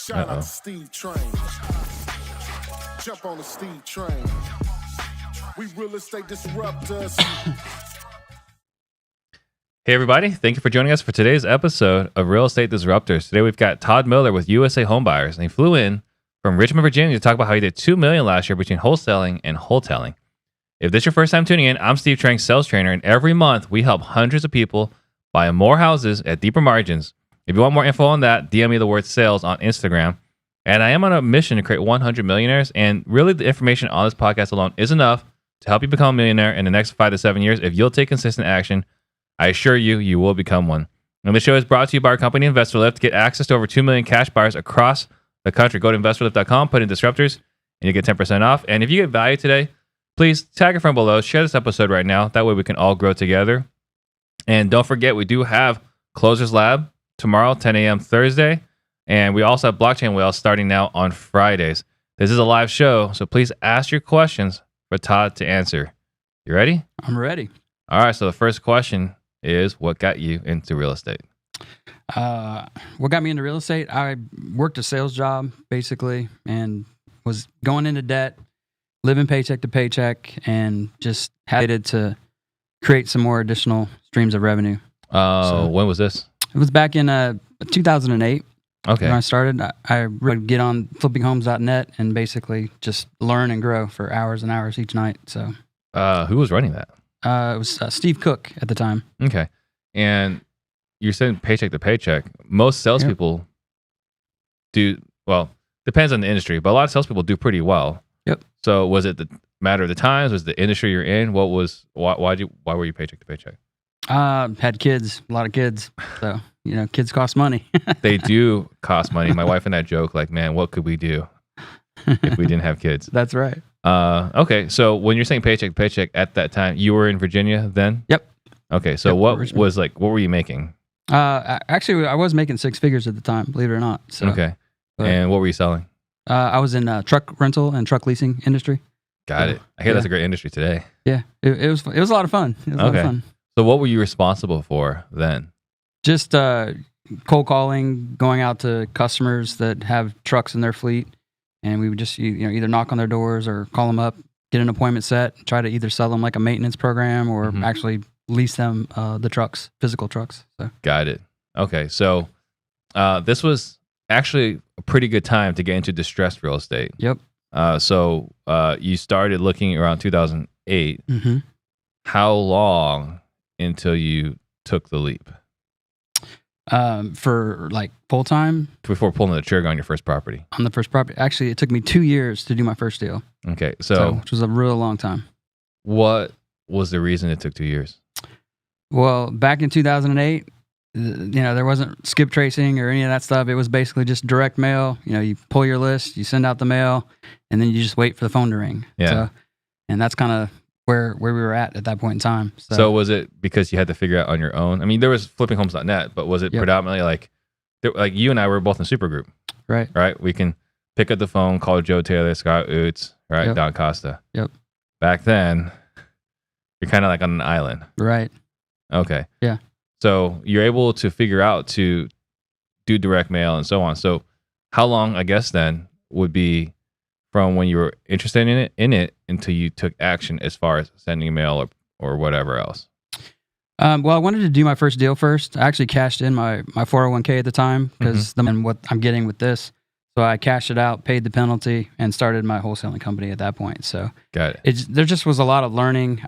Shout out to Steve Trang. Jump on the Steve Trang. We real estate disruptors. Hey everybody, thank you for joining us for today's episode of Real Estate Disruptors. Today we've got Todd Miller with USA Homebuyers, and he flew in from Richmond, Virginia to talk about how he did $2 million last year between wholesaling and wholetailing. If this is your first time tuning in, I'm Steve Trang, sales trainer, and every month we help hundreds of people buy more houses at deeper margins. If you want more info on that, DM me the word sales on Instagram. And I am on a mission to create 100 millionaires, and really the information on this podcast alone is enough to help you become a millionaire in the next 5 to 7 years. If you'll take consistent action, I assure you, you will become one. And the show is brought to you by our company, InvestorLift. Get access to over 2 million cash buyers across the country. Go to InvestorLift.com, put in Disruptors, and you get 10% off. And if you get value today, please tag a friend below. Share this episode right now. That way we can all grow together. And don't forget, we do have Closers Lab tomorrow, 10 a.m. Thursday. And we also have Blockchain Whales starting now on Fridays. This is a live show, so please ask your questions for Todd to answer. You ready? I'm ready. All right, so the first question is, what got you into real estate? What got me into real estate? I worked a sales job, basically, and was going into debt, living paycheck to paycheck, and just had to create some more additional streams of revenue. When was this? It was back in 2008. Okay. When I started, I would get on flippinghomes.net and basically just learn and grow for hours and hours each night. So, who was running that? It was Steve Cook at the time. Okay. And you're saying paycheck to paycheck. Most salespeople do, well, depends on the industry, but a lot of salespeople do pretty well. Yep. So was it the matter of the times? Was the industry you're in? Why were you paycheck to paycheck? Had kids, a lot of kids. So, kids cost money. They do cost money. My wife and I joke like, man, what could we do if we didn't have kids? That's right. Okay. So when you're saying paycheck to paycheck at that time, you were in Virginia then? Yep. Okay. So what were you making? Actually, I was making 6 figures at the time, believe it or not. So, okay. And what were you selling? I was in truck rental and truck leasing industry. Got it. I hear that's a great industry today. Yeah. It was a lot of fun. It was a lot of fun. So what were you responsible for then? Just cold calling, going out to customers that have trucks in their fleet. And we would just either knock on their doors or call them up, get an appointment set, try to either sell them like a maintenance program or actually lease them the trucks, physical trucks. So. Got it. Okay. So this was actually a pretty good time to get into distressed real estate. Yep. So you started looking around 2008. Mm-hmm. How long until you took the leap? For like full time? Before pulling the trigger on your first property? On the first property. Actually, it took me 2 years to do my first deal. Okay. So which was a real long time. What was the reason it took 2 years? Well, back in 2008, there wasn't skip tracing or any of that stuff. It was basically just direct mail. You pull your list, you send out the mail, and then you just wait for the phone to ring. Yeah. So, and that's kind of where we were at that point in time. So was it because you had to figure out on your own? I mean, there was flippinghomes.net, but was it predominantly like you and I were both in super group? Right. Right? We can pick up the phone, call Joe Taylor, Scott Oots, right? Yep. Don Costa. Yep. Back then, you're kind of like on an island. Right. Okay. Yeah. So you're able to figure out to do direct mail and so on. So how long, I guess, then would be from when you were interested in it until you took action as far as sending email or whatever else? Well, I wanted to do my first deal first. I actually cashed in my 401k at the time because and what I'm getting with this. So I cashed it out, paid the penalty, and started my wholesaling company at that point. So got it. There just was a lot of learning.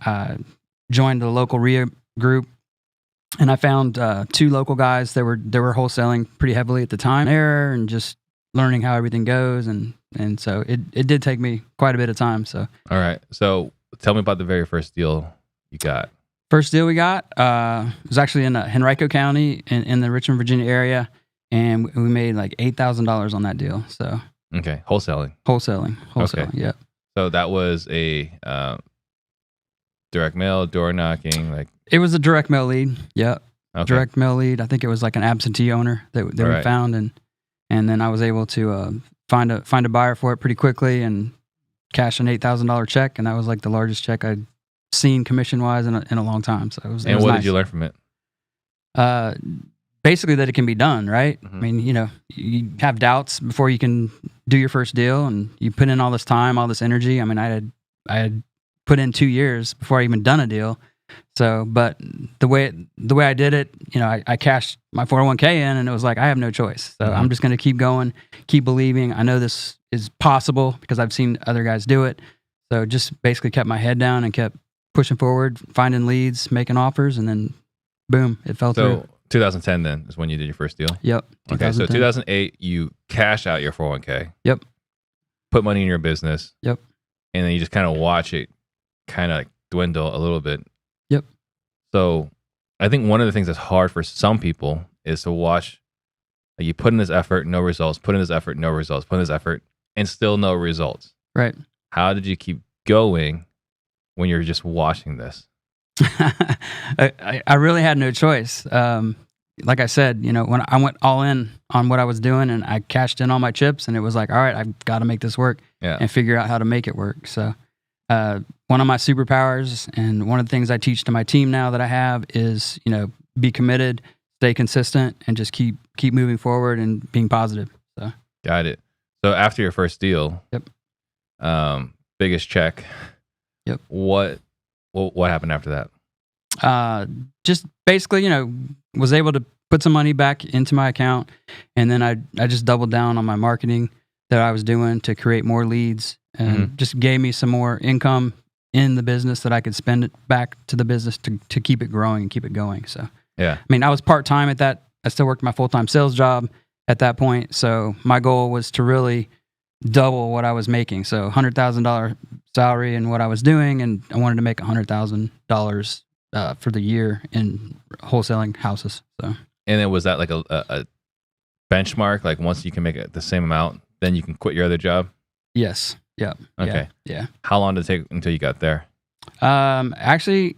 Joined the local RIA group, and I found 2 local guys that were wholesaling pretty heavily at the time there, and just learning how everything goes. And so it did take me quite a bit of time. So all right. So tell me about the very first deal you got. First deal we got was actually in Henrico County in the Richmond, Virginia area, and we made like $8,000 on that deal. So okay, wholesaling. Okay. Yeah. So that was a direct mail, door knocking, like it was a direct mail lead. Yeah, okay. Direct mail lead. I think it was like an absentee owner that we found, and then I was able to find a buyer for it pretty quickly and cash an $8,000 check, and that was like the largest check I'd seen commission wise in a long time. So it was. And it was what nice. did you learn from it? basically that it can be done, right? Mhm. I mean, you have doubts before you can do your first deal, and you put in all this time, all this energy. I mean, I had put in 2 years before I even done a deal. So, but the way I did it, I cashed my 401k in, and it was like, I have no choice. So I'm just going to keep going, keep believing. I know this is possible because I've seen other guys do it. So just basically kept my head down and kept pushing forward, finding leads, making offers, and then boom, it fell through. So 2010 then is when you did your first deal? Yep. Okay, so 2010. 2008, you cash out your 401k. Yep. Put money in your business. Yep. And then you just kind of watch it kind of like dwindle a little bit. Yep. So I think one of the things that's hard for some people is to watch, like, you put in this effort, no results, put in this effort, no results, put in this effort, and still no results. Right. How did you keep going when you're just watching this? I really had no choice. Like I said, when I went all in on what I was doing, and I cashed in all my chips, and it was like, all right, I've got to make this work and figure out how to make it work. So one of my superpowers, and one of the things I teach to my team now that I have is, be committed, stay consistent, and just keep moving forward and being positive. So Got it. So after your first deal, Yep. Biggest check. Yep. What happened after that? Just basically, was able to put some money back into my account, and then I just doubled down on my marketing that I was doing to create more leads, and just gave me some more income in the business that I could spend it back to the business to keep it growing and keep it going. So, Yeah. I mean, I was part-time at that. I still worked my full-time sales job at that point. So my goal was to really double what I was making. So $100,000 salary in what I was doing, and I wanted to make $100,000 for the year in wholesaling houses. So, And then was that like a benchmark? Like once you can make it the same amount, then you can quit your other job? yes. Yep. Okay. Yeah. How long did it take until you got there? Actually,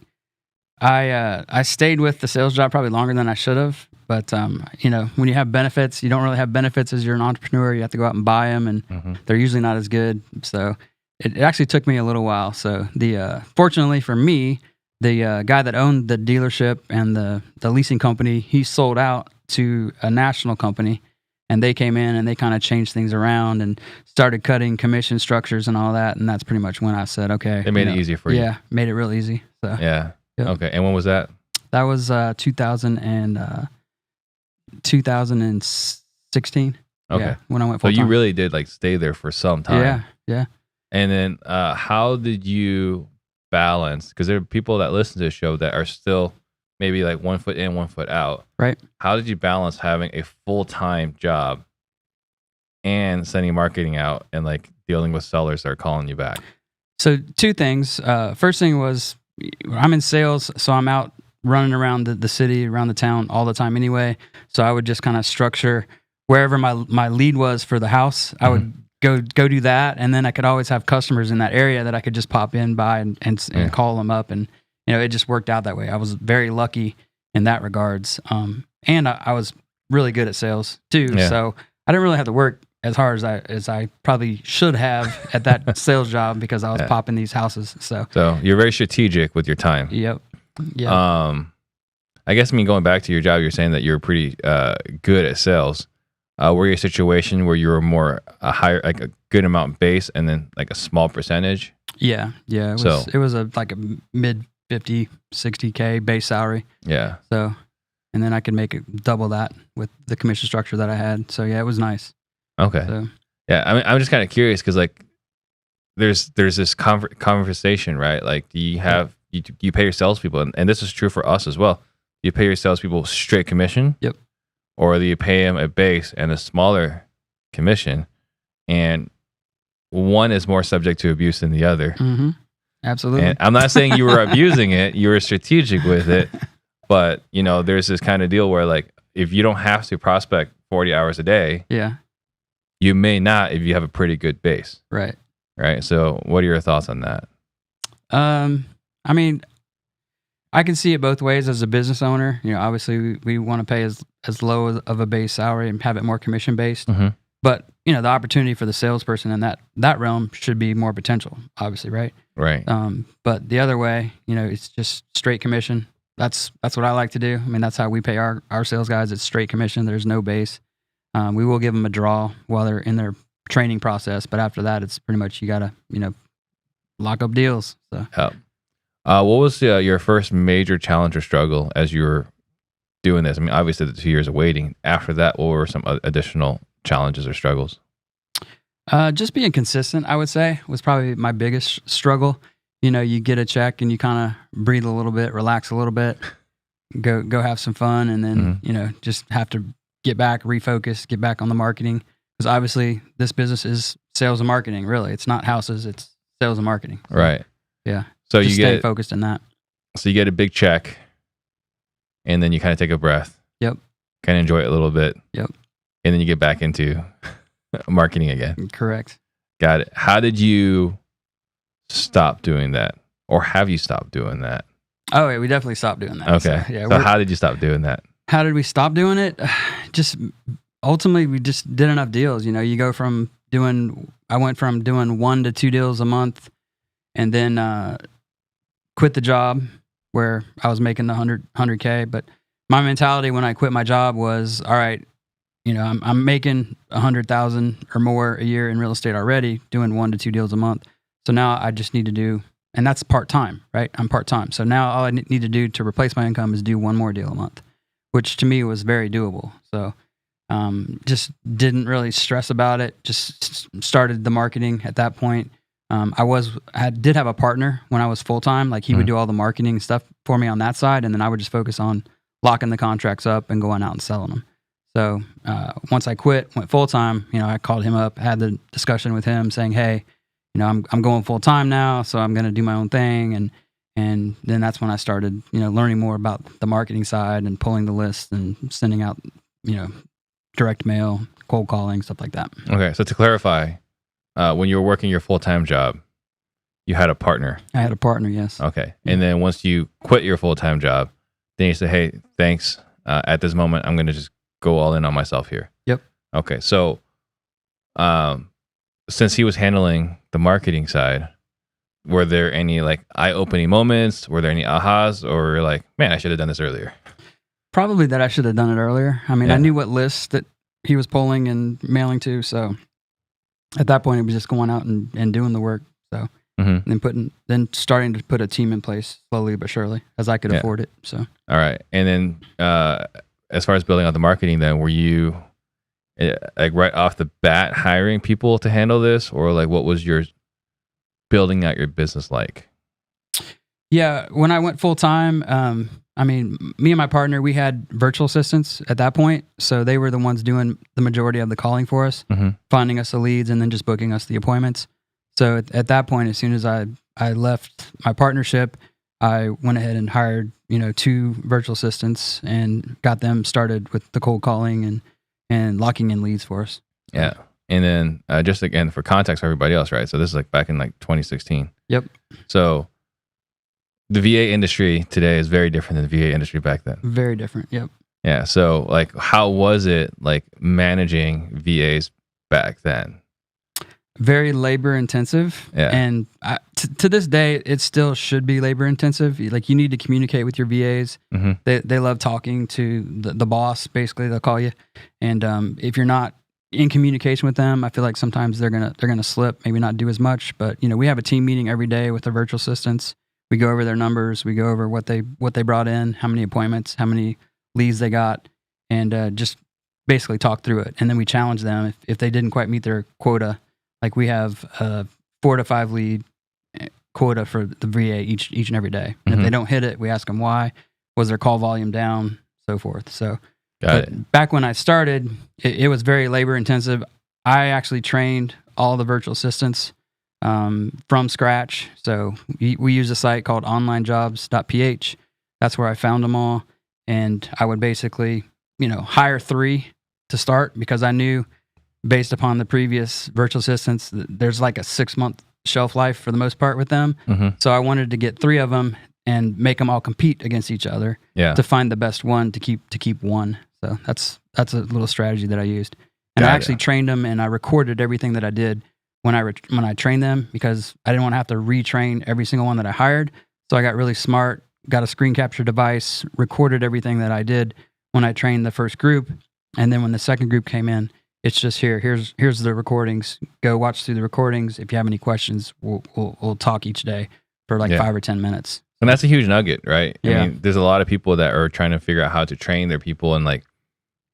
I stayed with the sales job probably longer than I should have. But, when you have benefits, you don't really have benefits as you're an entrepreneur. You have to go out and buy them, and they're usually not as good. So it actually took me a little while. So fortunately for me, the guy that owned the dealership and the leasing company, he sold out to a national company, and they came in and they kind of changed things around and started cutting commission structures and all that. And that's pretty much when I said, okay. They made it easier for you. Yeah, made it real easy. So Yeah. Yep. Okay. And when was that? that was 2016. Okay. Yeah, when I went So full you time. really did like stay there for some time. Yeah, yeah. And then how did you balance? Because there are people that listen to the show that are still maybe like 1 foot in, 1 foot out. Right. How did you balance having a full-time job and sending marketing out and like dealing with sellers that are calling you back? So two things. First thing was I'm in sales, so I'm out running around the city, around the town all the time anyway. So I would just kind of structure wherever my lead was for the house. I would go do that, and then I could always have customers in that area that I could just pop in by and call them up, and it just worked out that way. I was very lucky in that regards, and I was really good at sales too. Yeah. So I didn't really have to work as hard as I probably should have at that sales job because I was popping these houses. So you're very strategic with your time. Yep. Yeah. I guess, going back to your job, you're saying that you're pretty good at sales. Were you a situation where you were more a higher, like a good amount base and then like a small percentage? Yeah. It was like a mid 50, 60K base salary. Yeah. So, and then I could make it double that with the commission structure that I had. So yeah, it was nice. Okay. So, Yeah. I'm just kind of curious because like there's this conversation, right? Like do you have, you pay your salespeople, and this is true for us as well. You pay your salespeople straight commission. Yep. Or do you pay them a base and a smaller commission? And one is more subject to abuse than the other. mm-hmm. Absolutely. And I'm not saying you were abusing it, you were strategic with it, but there's this kind of deal where like if you don't have to prospect 40 hours a day, yeah. you may not if you have a pretty good base. Right. Right. So what are your thoughts on that? I can see it both ways as a business owner. Obviously we want to pay as low of a base salary and have it more commission based. Mm-hmm. But the opportunity for the salesperson in that realm should be more potential, obviously, right? Right. But the other way, it's just straight commission. that's what I like to do. I mean, that's how we pay our sales guys. It's straight commission. There's no base. We will give them a draw while they're in their training process, but after that, it's pretty much you gotta lock up deals. So. Yep. What was your first major challenge or struggle as you were doing this? I mean, obviously the 2 years of waiting. After that, what were some additional challenges or struggles? Just being consistent, I would say, was probably my biggest struggle. You get a check and you kind of breathe a little bit, relax a little bit, go have some fun, and then just have to get back, refocus, get back on the marketing. Because obviously, this business is sales and marketing. Really, it's not houses; it's sales and marketing. So, right. Yeah. So just you stay get focused in that. So you get a big check, and then you kind of take a breath. Yep. Kind of enjoy it a little bit. Yep. And then you get back into marketing again. Correct. Got it. How did you stop doing that, or have you stopped doing that? Oh, yeah, we definitely stopped doing that. Okay. So how did you stop doing that? How did we stop doing it? Just ultimately, we just did enough deals. You go from I went from doing 1 to 2 deals a month, and then quit the job where I was making the 100K. But my mentality when I quit my job was, all right, I'm making 100,000 or more a year in real estate already, doing 1 to 2 deals a month. So now I just need to do, and that's part-time, right? I'm part-time. So now all I need to do to replace my income is do 1 more deal a month, which to me was very doable. So just didn't really stress about it. Just started the marketing at that point. I did have a partner when I was full-time. Like he would do all the marketing stuff for me on that side. And then I would just focus on locking the contracts up and going out and selling them. So once I quit, went full-time, I called him up, had the discussion with him saying, hey, I'm going full-time now, so I'm going to do my own thing. And then that's when I started, learning more about the marketing side and pulling the list and sending out, direct mail, cold calling, stuff like that. Okay. So to clarify, when you were working your full-time job, you had a partner. I had a partner, yes. Okay. And then once you quit your full-time job, then you say, hey, thanks. At this moment, I'm going to just go all in on myself here. Yep. Okay. So since he was handling the marketing side, were there any like eye-opening moments? Were there any ahas, or like, man, I should have done this earlier? Probably that I should have done it earlier. I mean, Yeah. I knew what lists that he was pulling and mailing to. So at that point, it was just going out and doing the work. So and then starting to put a team in place slowly but surely as I could afford it. So all right. And then as far as building out the marketing, then were you like right off the bat hiring people to handle this, or like what was your building out your business like? Yeah, when I went full time, I mean, me and my partner, we had virtual assistants at that point, so they were the ones doing the majority of the calling for us, finding us the leads, and then just booking us the appointments. So at that point, as soon as I left my partnership, I went ahead and hired 2 virtual assistants and got them started with the cold calling and locking in leads for us. Yeah. And then just again, for context for everybody else, right? So this is like back in like 2016. Yep. So the VA industry today is very different than the VA industry back then. Very different. Yep. Yeah. So like, how was it like managing VAs back then? Very labor intensive. Yeah. And to this day, it still should be labor intensive. Like you need to communicate with your VAs. They love talking to the boss, basically, they'll call you. And if you're not in communication with them, I feel like sometimes they're gonna slip, maybe not do as much. But we have a team meeting every day with the virtual assistants. We go over their numbers, we go over what they brought in, how many appointments, how many leads they got, and just basically talk through it. And then we challenge them if they didn't quite meet their quota. Like we have a 4 to 5 lead quota for the VA each and every day. And if they don't hit it, we ask them why. Was their call volume down? So forth. So back when I started, it was very labor intensive. I actually trained all the virtual assistants from scratch. So we use a site called onlinejobs.ph. That's where I found them all. And I would basically, hire 3 to start because I knew based upon the previous virtual assistants, there's like a 6-month shelf life for the most part with them. So I wanted to get 3 of them and make them all compete against each other to find the best one to keep one. So that's a little strategy that I used. And I actually trained them and I recorded everything that I did when I trained them because I didn't want to have to retrain every single one that I hired. So I got really smart got a screen capture device, recorded everything that I did when I trained the first group. And then when the second group came in, it's just here's the recordings. Go watch through the recordings. If you have any questions, we'll talk each day for like 5 or 10 minutes. And that's a huge nugget, right? Yeah. I mean, there's a lot of people that are trying to figure out how to train their people, and like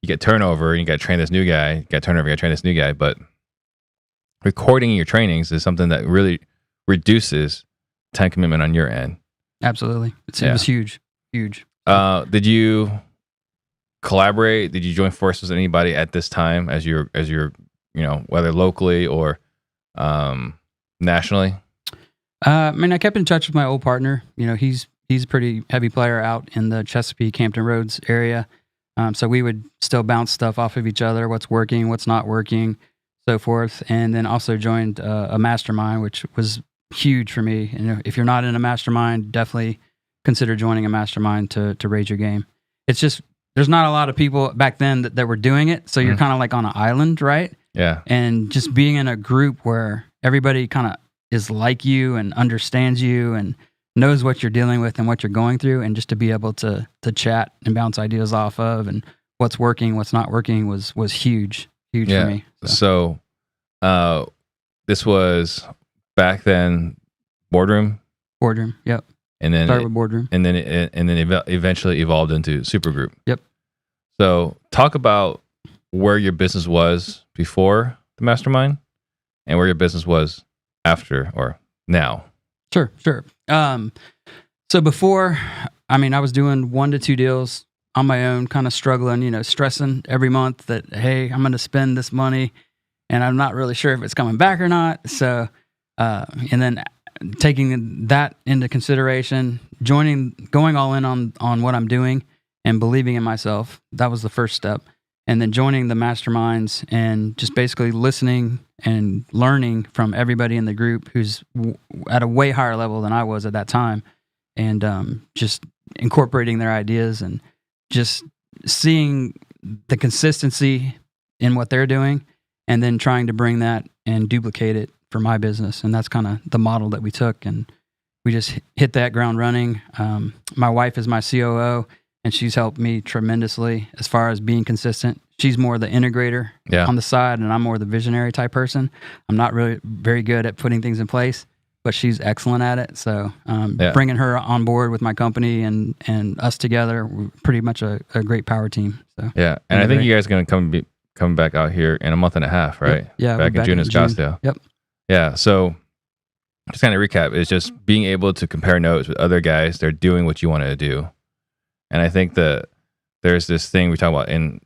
you get turnover and you got to train this new guy, you got turnover, you got to train this new guy. But recording your trainings is something that really reduces time commitment on your end. Absolutely. It was huge. Did you collaborate? Did you join forces with anybody at this time as you're, whether locally or nationally? I mean, I kept in touch with my old partner. He's a pretty heavy player out in the Chesapeake, Hampton Roads area. So we would still bounce stuff off of each other, what's working, what's not working, so forth. And then also joined a mastermind, which was huge for me. If you're not in a mastermind, definitely consider joining a mastermind to raise your game. It's just, there's not a lot of people back then that were doing it. So you're kind of like on an island, right? Yeah. And just being in a group where everybody kind of is like you and understands you and knows what you're dealing with and what you're going through, and just to be able to chat and bounce ideas off of and what's working, what's not working was huge for me. So this was back then boardroom, yep. And then started with boardroom, and then eventually evolved into supergroup. Yep. So talk about where your business was before the mastermind and where your business was after or now. Sure. So before, I mean, I was doing 1 to 2 deals on my own, kind of struggling, stressing every month that, hey, I'm going to spend this money and I'm not really sure if it's coming back or not. So, and then taking that into consideration, going all in on what I'm doing and believing in myself. That was the first step. And then joining the masterminds and just basically listening and learning from everybody in the group who's at a way higher level than I was at that time. And just incorporating their ideas and just seeing the consistency in what they're doing, and then trying to bring that and duplicate it for my business. And that's kind of the model that we took. And we just hit that ground running. My wife is my COO. And she's helped me tremendously as far as being consistent. She's more the integrator on the side, and I'm more the visionary type person. I'm not really very good at putting things in place, but she's excellent at it. So bringing her on board with my company and us together, we're pretty much a great power team. So yeah, and I think you guys are going to come back out here in a month and a half, right? Yep. Yeah, back in June in Scottsdale. Yep. Yeah, so just kind of recap, it's just being able to compare notes with other guys. They're doing what you wanted to do. And I think that there's this thing we talk about in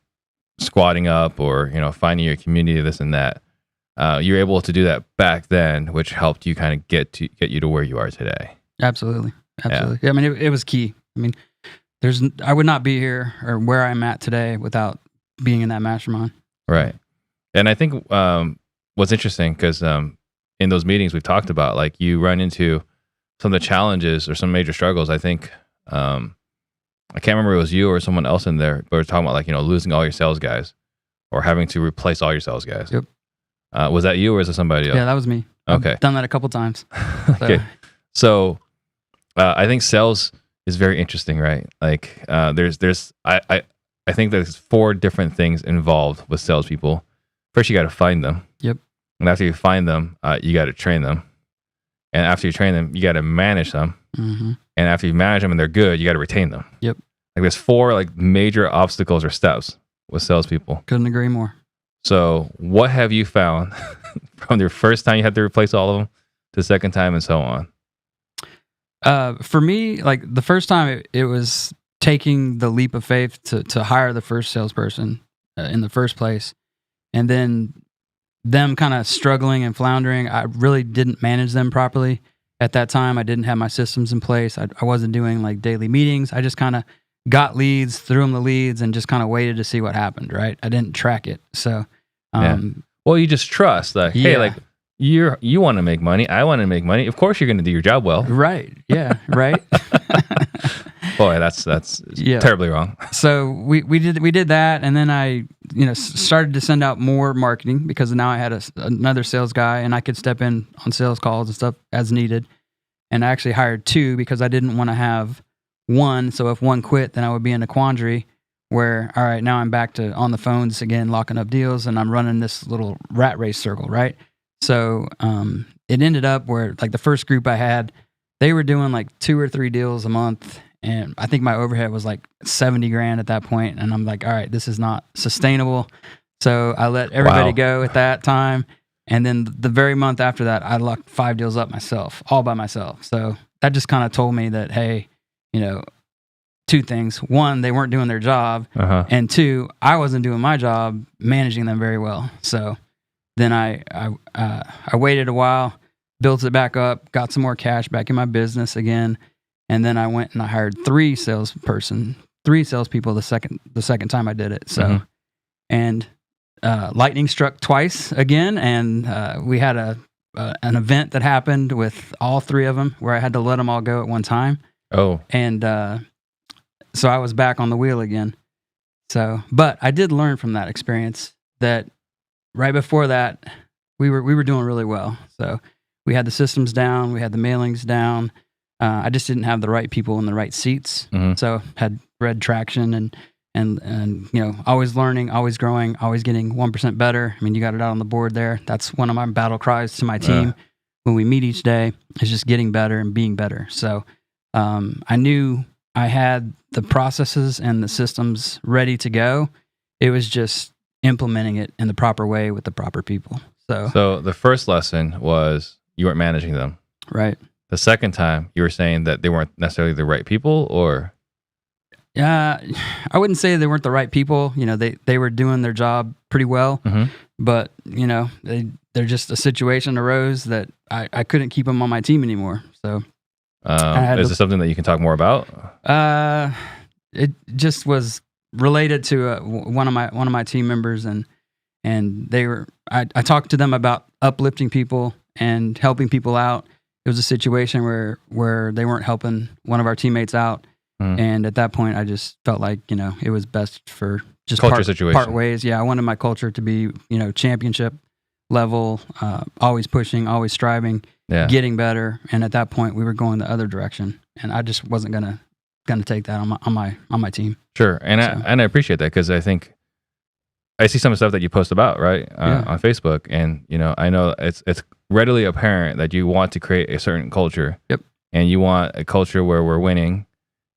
squatting up or, finding your community, this and that. You're able to do that back then, which helped you kind of get you to where you are today. Absolutely. Yeah, I mean, it was key. I mean, I would not be here or where I'm at today without being in that mastermind. Right. And I think what's interesting, because in those meetings we've talked about, like you run into some of the challenges or some major struggles. I think, I can't remember if it was you or someone else in there, but we're talking about losing all your sales guys or having to replace all your sales guys. Yep. Was that you or is it somebody else? Yeah, that was me. Okay. I've done that a couple times. Okay. So I think sales is very interesting, right? Like I think there's 4 different things involved with salespeople. First, you got to find them. Yep. And after you find them, you got to train them. And after you train them, you got to manage them. Mm-hmm. And after you manage them and they're good, you got to retain them. Yep. Like there's 4 major obstacles or steps with salespeople. Couldn't agree more. So what have you found from your first time you had to replace all of them to the second time and so on? For me, like the first time it was taking the leap of faith to hire the first salesperson in the first place. And then them kind of struggling and floundering. I really didn't manage them properly. At that time, I didn't have my systems in place. I wasn't doing daily meetings. I just kind of got leads, threw them the leads, and just kind of waited to see what happened, right? I didn't track it. So, well, you just trust hey, you want to make money. I want to make money. Of course, you're going to do your job well. Right. Yeah. Right. Boy, that's terribly wrong. So we did that, and then I started to send out more marketing because now I had another sales guy, and I could step in on sales calls and stuff as needed. And I actually hired 2 because I didn't want to have one. So if one quit, then I would be in a quandary where, all right, now I'm back to on the phones again, locking up deals, and I'm running this little rat race circle, right? So it ended up where like the first group I had, they were doing like 2 or 3 deals a month. And I think my overhead was like 70 grand at that point. And I'm like, all right, this is not sustainable. So I let everybody go at that time. And then the very month after that, I locked 5 deals up myself, all by myself. So that just kind of told me that, hey, 2 things. 1, they weren't doing their job. And 2, I wasn't doing my job managing them very well. So then I waited a while, built it back up, got some more cash back in my business again. And then I went and I hired 3 salespeople the second time I did it. So, and lightning struck twice again, and we had an event that happened with all 3 of them where I had to let them all go at one time. Oh, and so I was back on the wheel again. So, but I did learn from that experience that right before that we were doing really well. So we had the systems down, we had the mailings down. I just didn't have the right people in the right seats. So had red traction and always learning, always growing, always getting 1% better. I mean, you got it out on the board there. That's one of my battle cries to my team when we meet each day, is just getting better and being better. So I knew I had the processes and the systems ready to go. It was just implementing it in the proper way with the proper people. So the first lesson was you weren't managing them. Right. The second time, you were saying that they weren't necessarily the right people, or? I wouldn't say they weren't the right people. They were doing their job pretty well, but they're just a situation arose that I couldn't keep them on my team anymore. So, is this something that you can talk more about? It just was related to one of my team members, and they were. I talked to them about uplifting people and helping people out. It was a situation where they weren't helping one of our teammates out. And at that point, I just felt like, it was best for just part ways. Yeah, I wanted my culture to be, championship level, always pushing, always striving, getting better. And at that point, we were going the other direction, and I just wasn't gonna take that on my team. Sure, and I appreciate that, because I think I see some of the stuff that you post about on Facebook, and I know it's readily apparent that you want to create a certain culture. Yep. And you want a culture where we're winning,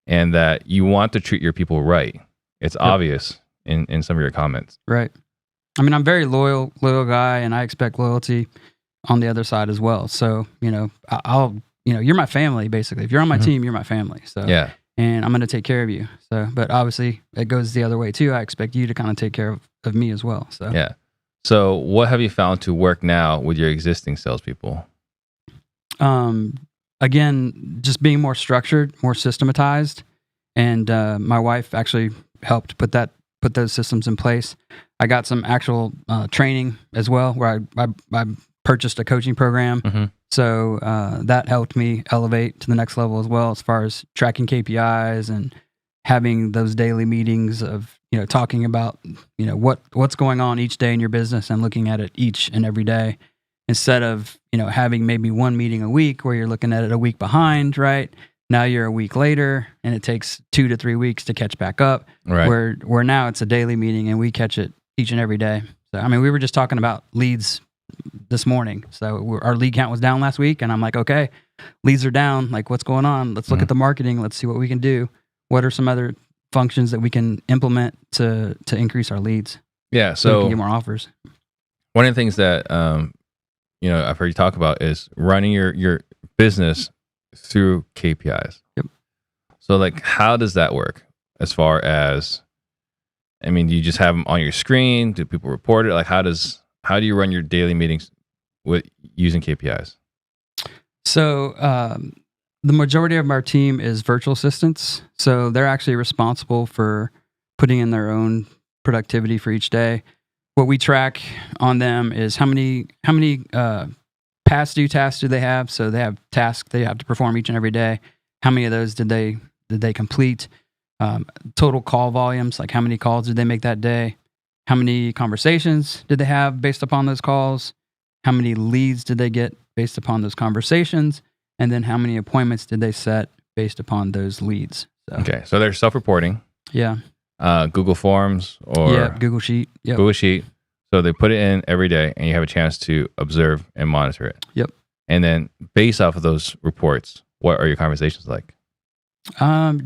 and that you want to treat your people right. It's obvious in some of your comments. Right. I mean, I'm a very loyal guy, and I expect loyalty on the other side as well. So, I'll you're my family, basically. If you're on my team, you're my family. So, and I'm going to take care of you. So, but obviously it goes the other way too. I expect you to kind of take care of me as well. So, yeah. So what have you found to work now with your existing salespeople? Again, just being more structured, more systematized. And my wife actually helped put those systems in place. I got some actual training as well, where I purchased a coaching program. So that helped me elevate to the next level as well, as far as tracking KPIs and having those daily meetings of, talking about, what's going on each day in your business and looking at it each and every day, instead of, having maybe one meeting a week where you're looking at it a week behind, right? Now you're a week later, and it takes 2 to 3 weeks to catch back up. Right. Where now it's a daily meeting, and we catch it each and every day. So, I mean, we were just talking about leads this morning. So our lead count was down last week, and I'm like, okay, leads are down. Like, what's going on? Let's look at the marketing. Let's see what we can do. What are some other functions that we can implement to increase our leads? Yeah. So we So can get more offers. one of the things that I've heard you talk about is running your business through KPIs. Yep. So like, how does that work? As far as, do you just have them on your screen? Do people report it? Like, how do you run your daily meetings with using KPIs? So the majority of our team is virtual assistants. So they're actually responsible for putting in their own productivity for each day. What we track on them is how many past due tasks do they have. So they have tasks they have to perform each and every day. How many of those did they complete? Total call volumes, like how many calls did they make that day? How many conversations did they have based upon those calls? How many leads did they get based upon those conversations? And then how many appointments did they set based upon those leads? So, Okay, so they're self-reporting. Yeah. Google Forms or Google Sheet. Yep. Google Sheet. So they put it in every day, and you have a chance to observe and monitor it. Yep. And then, based off of those reports, what are your conversations like?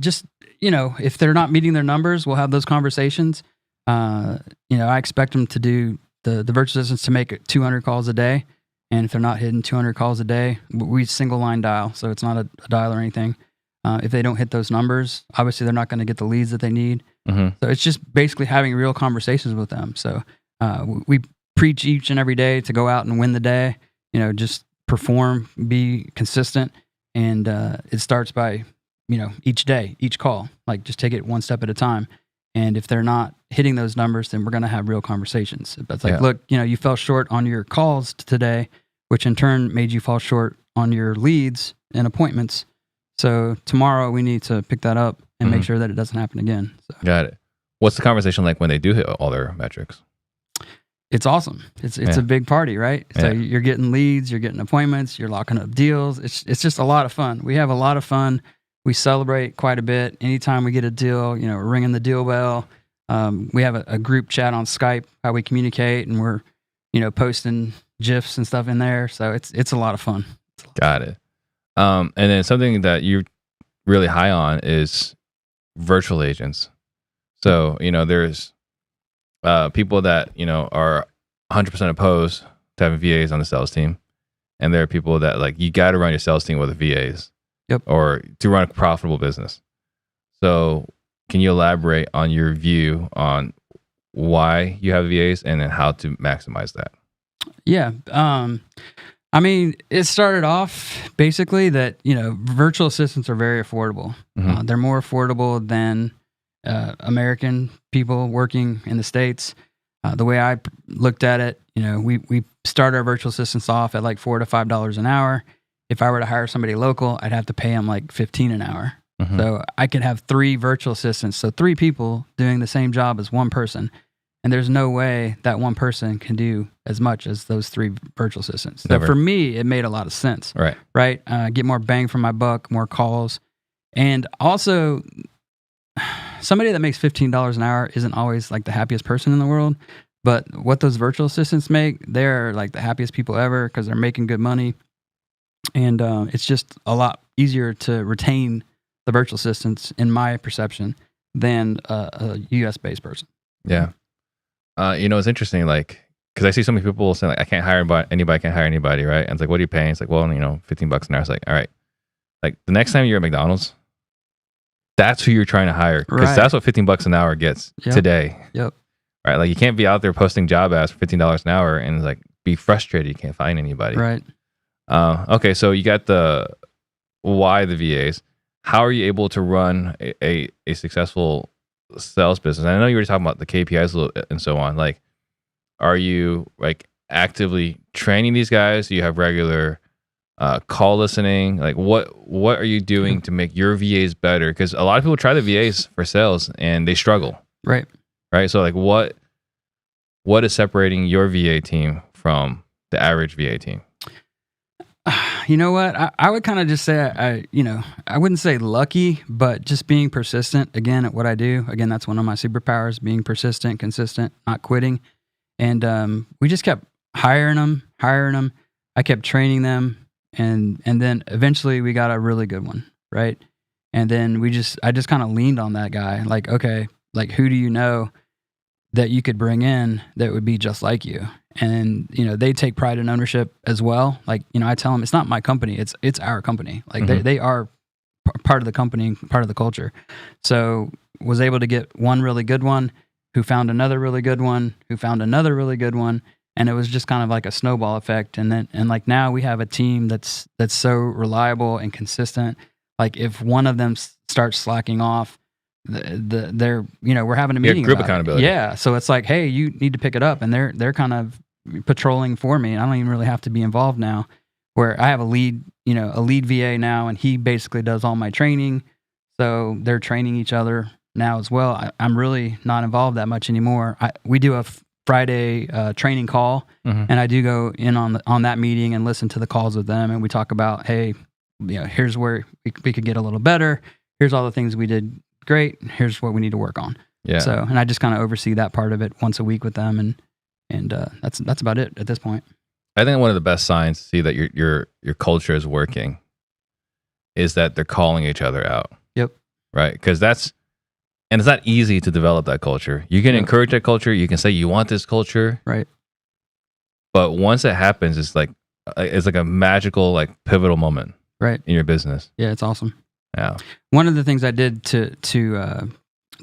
Just, if they're not meeting their numbers, we'll have those conversations. I expect them to do the virtual assistants to make 200 calls a day. And if they're not hitting 200 calls a day, we single line dial. So it's not a dial or anything. If they don't hit those numbers, obviously they're not going to get the leads that they need. Mm-hmm. So it's just basically having real conversations with them. So we preach each and every day to go out and win the day, just perform, be consistent. And it starts by, each day, each call, like just take it one step at a time. And if they're not hitting those numbers, then we're going to have real conversations. It's like, look, you fell short on your calls today, which in turn made you fall short on your leads and appointments. So tomorrow we need to pick that up and make sure that it doesn't happen again. So. Got it. What's the conversation like when they do hit all their metrics? It's awesome. It's a big party, right? So you're getting leads, you're getting appointments, you're locking up deals. It's just a lot of fun. We have a lot of fun. We celebrate quite a bit. Anytime we get a deal, we're ringing the deal bell. We have a group chat on Skype, how we communicate, and we're, posting GIFs and stuff in there. So it's a lot of fun. Got it. And then something that you're really high on is virtual agents. So, there's people that, are 100% opposed to having VAs on the sales team. And there are people that like, you got to run your sales team with VAs. Yep. Or to run a profitable business. So can you elaborate on your view on why you have VAs and then how to maximize that? Yeah. It started off basically that, virtual assistants are very affordable. Mm-hmm. They're more affordable than American people working in the States. The way I looked at it, we start our virtual assistants off at like $4 to $5 an hour. If I were to hire somebody local, I'd have to pay them like $15 an hour. Mm-hmm. So I could have 3 virtual assistants. So 3 people doing the same job as one person. And there's no way that one person can do as much as those 3 virtual assistants. So for me, it made a lot of sense. Right. Get more bang for my buck, more calls. And also, somebody that makes $15 an hour isn't always like the happiest person in the world. But what those virtual assistants make, they're like the happiest people ever because they're making good money. And it's just a lot easier to retain the virtual assistants, in my perception, than a US-based person. Yeah. It's interesting, like, because I see so many people saying, like, I can't hire anybody, can't hire anybody, right? And it's like, what are you paying? It's like, well, $15 an hour. It's like, all right. Like, the next time you're at McDonald's, that's who you're trying to hire. Because that's what $15 an hour gets today. Yep. Right? Like, you can't be out there posting job ads for $15 an hour and, like, be frustrated you can't find anybody. Right. Okay, so you got the VAs. How are you able to run a successful sales business? And I know you were talking about the KPIs a little bit and so on. Like, are you like actively training these guys? Do you have regular call listening? Like, what are you doing to make your VAs better? Because a lot of people try the VAs for sales and they struggle. Right. So like, what is separating your VA team from the average VA team? You know what? I would kind of just say, I wouldn't say lucky, but just being persistent again at what I do. Again, that's one of my superpowers, being persistent, consistent, not quitting. And we just kept hiring them. I kept training them. And then eventually we got a really good one. Right. And then I just kind of leaned on that guy. Like, okay, like who do you know that you could bring in that would be just like you? And, they take pride and ownership as well. Like, I tell them it's not my company, it's our company. Like they are part of the company, part of the culture. So was able to get one really good one who found another really good one, who found another really good one. And it was just kind of like a snowball effect. And like now we have a team that's so reliable and consistent. Like if one of them starts slacking off, they're we're having a meeting. Group accountability. Yeah. So it's like, hey, you need to pick it up. And they're kind of patrolling for me. And I don't even really have to be involved now, where I have a lead VA now, and he basically does all my training. So they're training each other now as well. I'm really not involved that much anymore. We do a Friday training call, and I do go in on that meeting and listen to the calls with them. And we talk about, hey, here's where we could get a little better. here's all the things we did great. Here's what we need to work on. Yeah. So, and I just kind of oversee that part of it once a week with them, and that's about it at this point. I think one of the best signs to see that your culture is working is that they're calling each other out. Yep. Right? Because and it's not easy to develop that culture. You can encourage that culture. You can say you want this culture. Right. But once it happens, it's like a magical, like pivotal moment. Right. In your business. Yeah, it's awesome. Yeah. One of the things I did to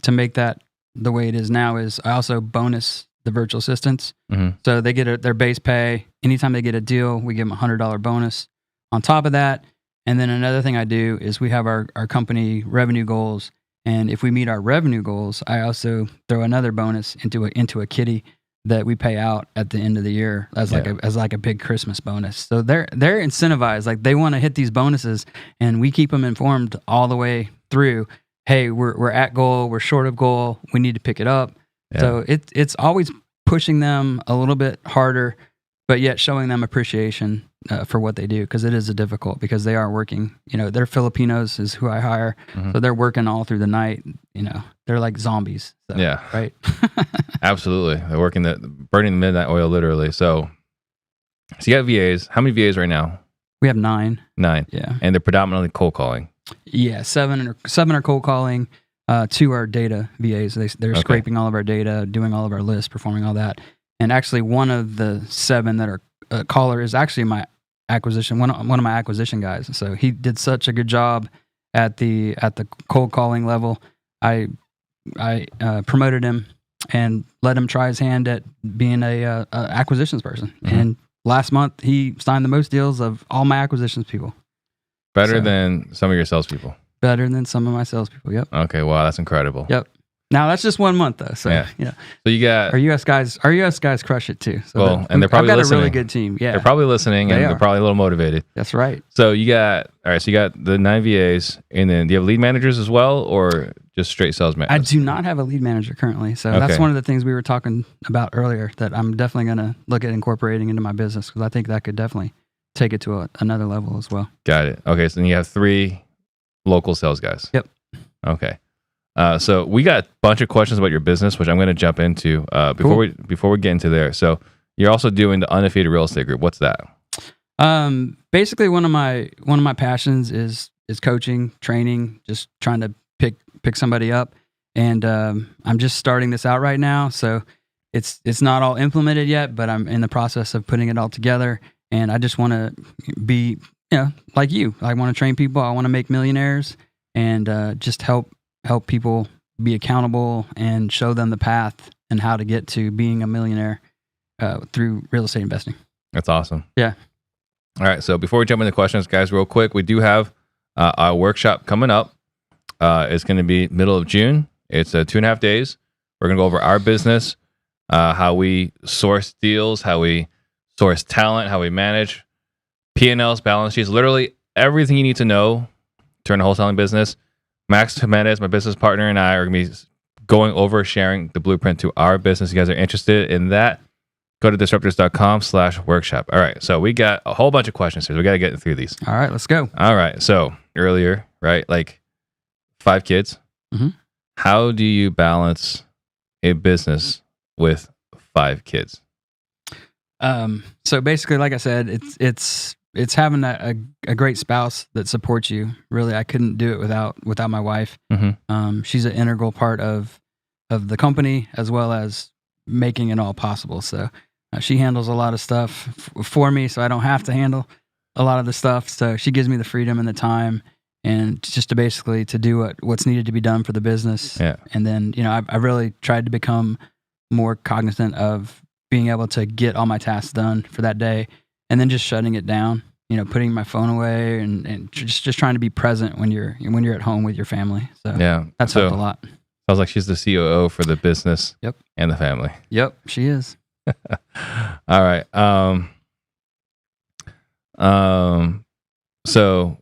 make that the way it is now is I also bonus the virtual assistants. Mm-hmm. So they get their base pay. Anytime they get a deal, we give them a $100 bonus on top of that. And then another thing I do is we have our company revenue goals. And if we meet our revenue goals, I also throw another bonus into a kitty that we pay out at the end of the year as like a big Christmas bonus. So they're incentivized, like they want to hit these bonuses, and we keep them informed all the way through. Hey, we're at goal, we're short of goal, we need to pick it up. Yeah. So it's always pushing them a little bit harder, but yet showing them appreciation for what they do, because it is difficult, because they are working. They're Filipinos is who I hire, so they're working all through the night. They're like zombies. So, yeah, right. Absolutely, they're working burning the midnight oil literally. So you got VAs. How many VAs right now? We have 9. 9. Yeah, and they're predominantly cold calling. Yeah, 7 are cold calling. 2 are data VAs. They're scraping all of our data, doing all of our lists, performing all that. And actually, one of the 7 that are caller is actually my acquisition, one of my acquisition guys. So he did such a good job at the cold calling level. I promoted him and let him try his hand at being a acquisitions person. Mm-hmm. And last month he signed the most deals of all my acquisitions people. Better than some of your salespeople. Better than some of my salespeople. Yep. Okay. Wow, that's incredible. Yep. Now that's just 1 month though. So yeah. So you got our US guys crush it too. So and they're probably I've got listening. a really good team. Yeah. They're probably listening, and they're probably a little motivated. That's right. So you got So you got the 9 VAs, and then do you have lead managers as well, or just straight sales managers? I do not have a lead manager currently. So that's one of the things we were talking about earlier that I'm definitely going to look at incorporating into my business, because I think that could definitely take it to another level as well. Got it. Okay. So then you have 3 local sales guys. Yep. Okay. So we got a bunch of questions about your business, which I'm going to jump into before we get into there. So you're also doing the Undefeated Real Estate Group. What's that? Basically one of my passions is coaching, training, just trying to pick somebody up. And I'm just starting this out right now, so it's not all implemented yet, but I'm in the process of putting it all together. And I just want to be, like you. I want to train people. I want to make millionaires, and just help people be accountable and show them the path and how to get to being a millionaire through real estate investing. That's awesome. Yeah. All right. So before we jump into questions, guys, real quick, we do have our workshop coming up. It's going to be middle of June. It's 2.5 days. We're going to go over our business, how we source deals, how we source talent, how we manage P&Ls, balance sheets, literally everything you need to know to run a wholesaling business. Max Jimenez, my business partner, and I are going to be going over sharing the blueprint to our business. If you guys are interested in that, go to disruptors.com/workshop. All right. So we got a whole bunch of questions here. We got to get through these. All right, let's go. All right. So earlier, right? Like 5 kids. Mm-hmm. How do you balance a business with 5 kids? So basically, like I said, it's having a great spouse that supports you. Really, I couldn't do it without my wife. Mm-hmm. She's an integral part of the company, as well as making it all possible. So she handles a lot of stuff for me, so I don't have to handle a lot of the stuff. So she gives me the freedom and the time, and just to basically to do what's needed to be done for the business. Yeah. And then I really tried to become more cognizant of being able to get all my tasks done for that day, and then just shutting it down, putting my phone away, and just trying to be present when you're at home with your family. So yeah, that's helped a lot. Sounds like she's the COO for the business. Yep. And the family. Yep, she is. All right. So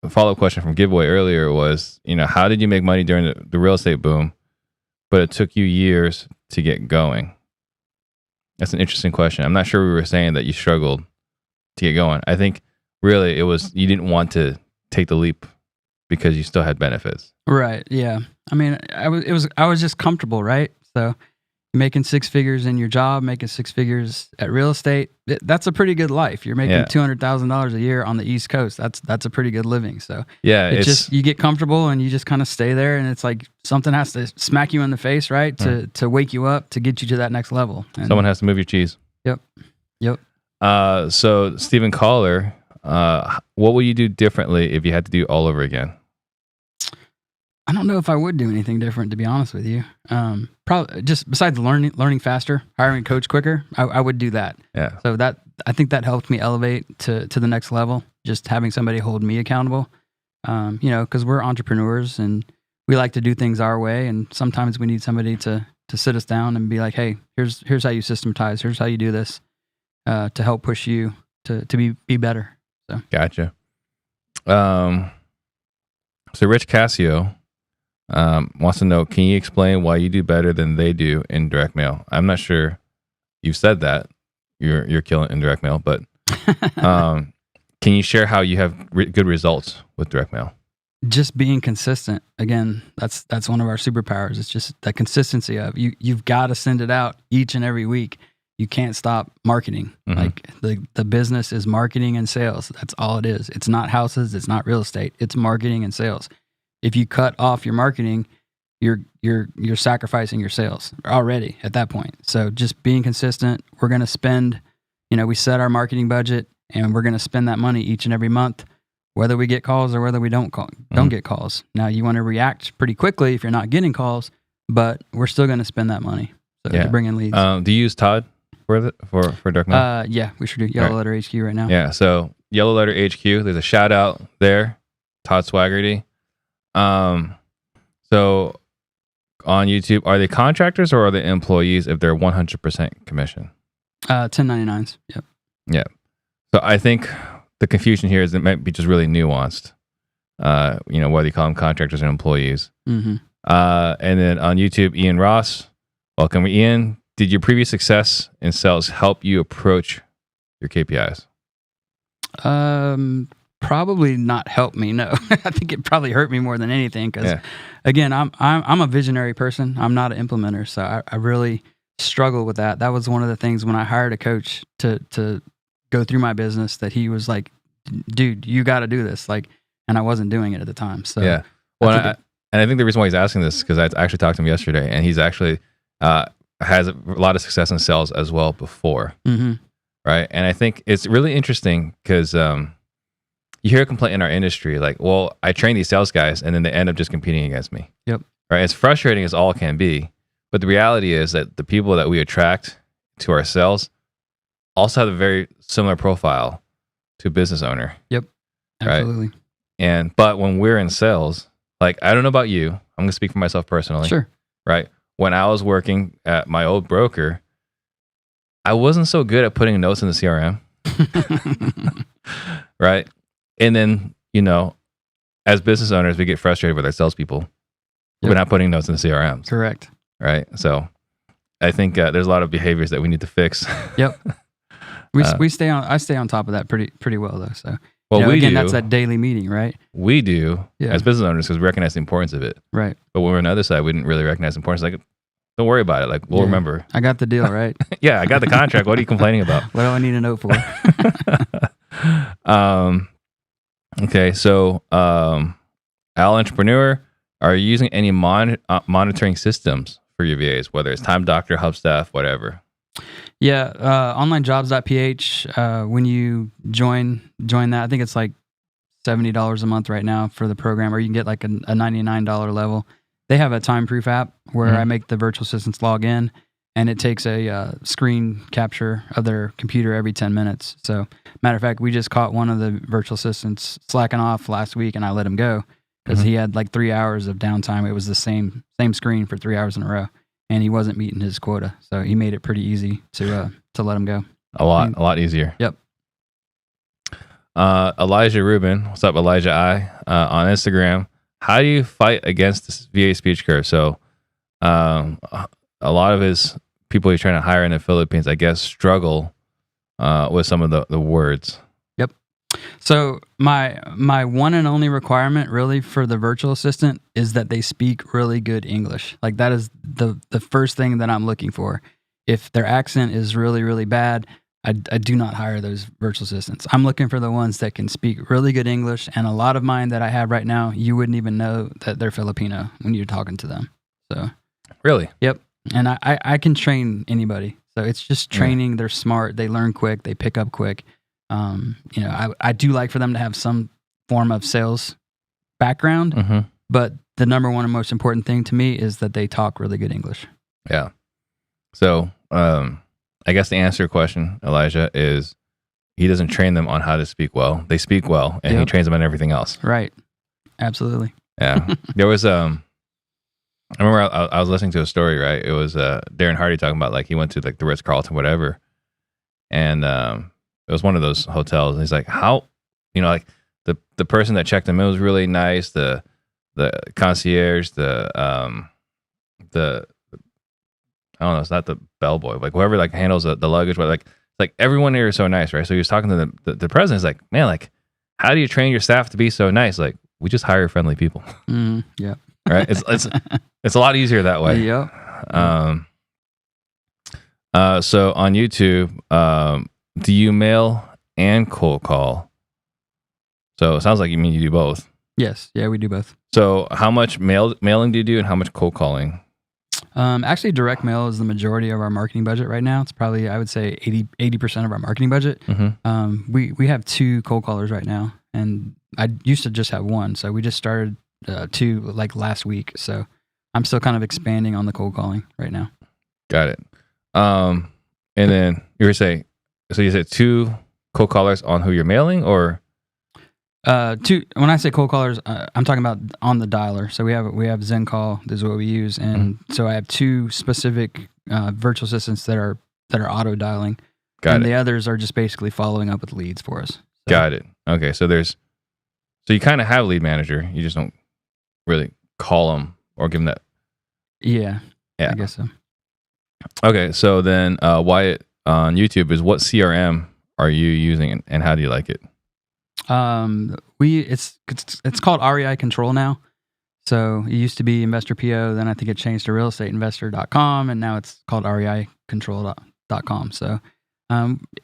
a follow-up question from Giveaway earlier was, how did you make money during the real estate boom, but it took you years to get going? That's an interesting question. I'm not sure we were saying that you struggled to get going. I think really it was you didn't want to take the leap because you still had benefits. Right. Yeah. I mean, I was just comfortable, right? So making six figures in your job, making six figures at real estate, that's a pretty good life. You're making $200,000 a year on the East Coast. That's a pretty good living. So it's just, you get comfortable and you just kind of stay there, and it's like something has to smack you in the face, right? To wake you up, to get you to that next level. And someone has to move your cheese. Yep. So Stephen Caller, what would you do differently if you had to do all over again? I don't know if I would do anything different, to be honest with you. Probably just besides learning faster, hiring a coach quicker, I would do that. Yeah. So I think that helped me elevate to the next level. Just having somebody hold me accountable. Because we're entrepreneurs and we like to do things our way, and sometimes we need somebody to sit us down and be like, "Hey, here's how you systematize. Here's how you do this," to help push you to be better. So gotcha. So Rich Cassio wants to know, can you explain why you do better than they do in direct mail? I'm not sure you've said that you're killing in direct mail, but can you share how you have good results with direct mail? Just being consistent. Again, that's one of our superpowers. It's just that consistency of you've got to send it out each and every week. You can't stop marketing. Mm-hmm. Like the business is marketing and sales. That's all it is. It's not houses. It's not real estate. It's marketing and sales. If you cut off your marketing, you're sacrificing your sales already at that point. So just being consistent. We're going to spend, we set our marketing budget and we're going to spend that money each and every month, whether we get calls or whether we don't get calls. Now you want to react pretty quickly if you're not getting calls, but we're still going to spend that money to bring in leads. Do you use Todd for direct mail? Yeah, we should do Yellow Letter HQ right now. Yeah. So Yellow Letter HQ, there's a shout out there, Todd Swaggerty. So on YouTube, are they contractors or are they employees if they're 100% commission? 1099s. Yep. Yeah. So I think the confusion here is it might be just really nuanced. Whether you call them contractors or employees. Mm-hmm. And then on YouTube, Ian Ross, welcome, Ian. Did your previous success in sales help you approach your KPIs? Probably not help me. No, I think it probably hurt me more than anything. Because again, I'm a visionary person. I'm not an implementer, so I really struggle with that. That was one of the things when I hired a coach to go through my business that he was like, "Dude, you got to do this." And I wasn't doing it at the time. So yeah. Well, and I think the reason why he's asking this is because I actually talked to him yesterday, and he's actually has a lot of success in sales as well before. Mm-hmm. Right. And I think it's really interesting because you hear a complaint in our industry like, well, I train these sales guys and then they end up just competing against me. Yep. Right. As frustrating as all can be. But the reality is that the people that we attract to our sales also have a very similar profile to a business owner. Yep. Absolutely. Right? But when we're in sales, like, I don't know about you, I'm going to speak for myself personally. Sure. Right. When I was working at my old broker, I wasn't so good at putting notes in the CRM. Right. And then, as business owners, we get frustrated with our salespeople. Yep. We're not putting notes in the CRMs. Correct. Right. So I think there's a lot of behaviors that we need to fix. Yep. I stay on top of that pretty well though. So, well, that's that daily meeting, right? We do as business owners because we recognize the importance of it. Right. But when we're on the other side, we didn't really recognize the importance. Like, don't worry about it. Like, we'll remember. I got the deal, right? Yeah, I got the contract. What are you complaining about? What do I need a note for? Okay, so Al Entrepreneur, are you using any monitoring systems for your VAs, whether it's Time Doctor, Hubstaff, whatever? Yeah, onlinejobs.ph. When you join that, I think it's like $70 a month right now for the program, or you can get like a $99 level. They have a time-proof app where I make the virtual assistants log in, and it takes a screen capture of their computer every 10 minutes. So, matter of fact, we just caught one of the virtual assistants slacking off last week, and I let him go because he had like 3 hours of downtime. It was the same screen for 3 hours in a row, and he wasn't meeting his quota. So he made it pretty easy to let him go. A lot easier. Yep. Elijah Rubin, what's up, Elijah I, on Instagram. How do you fight against this VA speech curve? So a lot of his people he's trying to hire in the Philippines, I guess, struggle with some of the words. Yep. So my one and only requirement really for the virtual assistant is that they speak really good English. Like that is the first thing that I'm looking for. If their accent is really, really bad, I do not hire those virtual assistants. I'm looking for the ones that can speak really good English. And a lot of mine that I have right now, you wouldn't even know that they're Filipino when you're talking to them. So Really? yep. And I can train anybody. So it's just training. They're smart. They learn quick. They pick up quick. I do like for them to have some form of sales background, Mm-hmm. but the number one and most important thing to me is that they talk really good English. Yeah. So, I guess the answer to your question, Elijah, is he doesn't train them on how to speak well. They speak well, and he Yep. trains them on everything else. Right. Absolutely. Yeah. There was, I remember I was listening to a story, right? It was Darren Hardy talking about like he went to like the Ritz-Carlton, whatever. And it was one of those hotels. And he's like, how, like the person that checked him in was really nice. The concierge, the I don't know, it's not the bellboy, like whoever like handles the luggage, but like everyone here is so nice, right? So he was talking to the president. He's like, man, like, how do you train your staff to be so nice? Like, we just hire friendly people, Yeah. right? It's a lot easier that way. Yep. So on YouTube, do you mail and cold call? So it sounds like you do both. Yes. Yeah, we do both. So how much mailing do you do, and how much cold calling? Actually, direct mail is the majority of our marketing budget right now. It's probably, I would say, 80% of our marketing budget. Mm-hmm. We have 2 cold callers right now, and I used to just have 1. So we just started 2 like last week. So I'm still kind of expanding on the cold calling right now. Got it. And then you were saying, so you said 2 cold callers on who you're mailing, or? 2. When I say cold callers, I'm talking about on the dialer. So we have ZenCall. This is what we use, and so I have 2 specific virtual assistants that are auto dialing, Got and it. the others are just basically following up with leads for us. So, Got it. Okay, so you kind of have a lead manager. You just don't really call them or give them that. Yeah. Yeah. I guess so. Okay, so then Wyatt on YouTube is, what CRM are you using, and how do you like it? It's called REI Control now. So it used to be Investor PO, then I think it changed to realestateinvestor.com, and now it's called reicontrol.com. So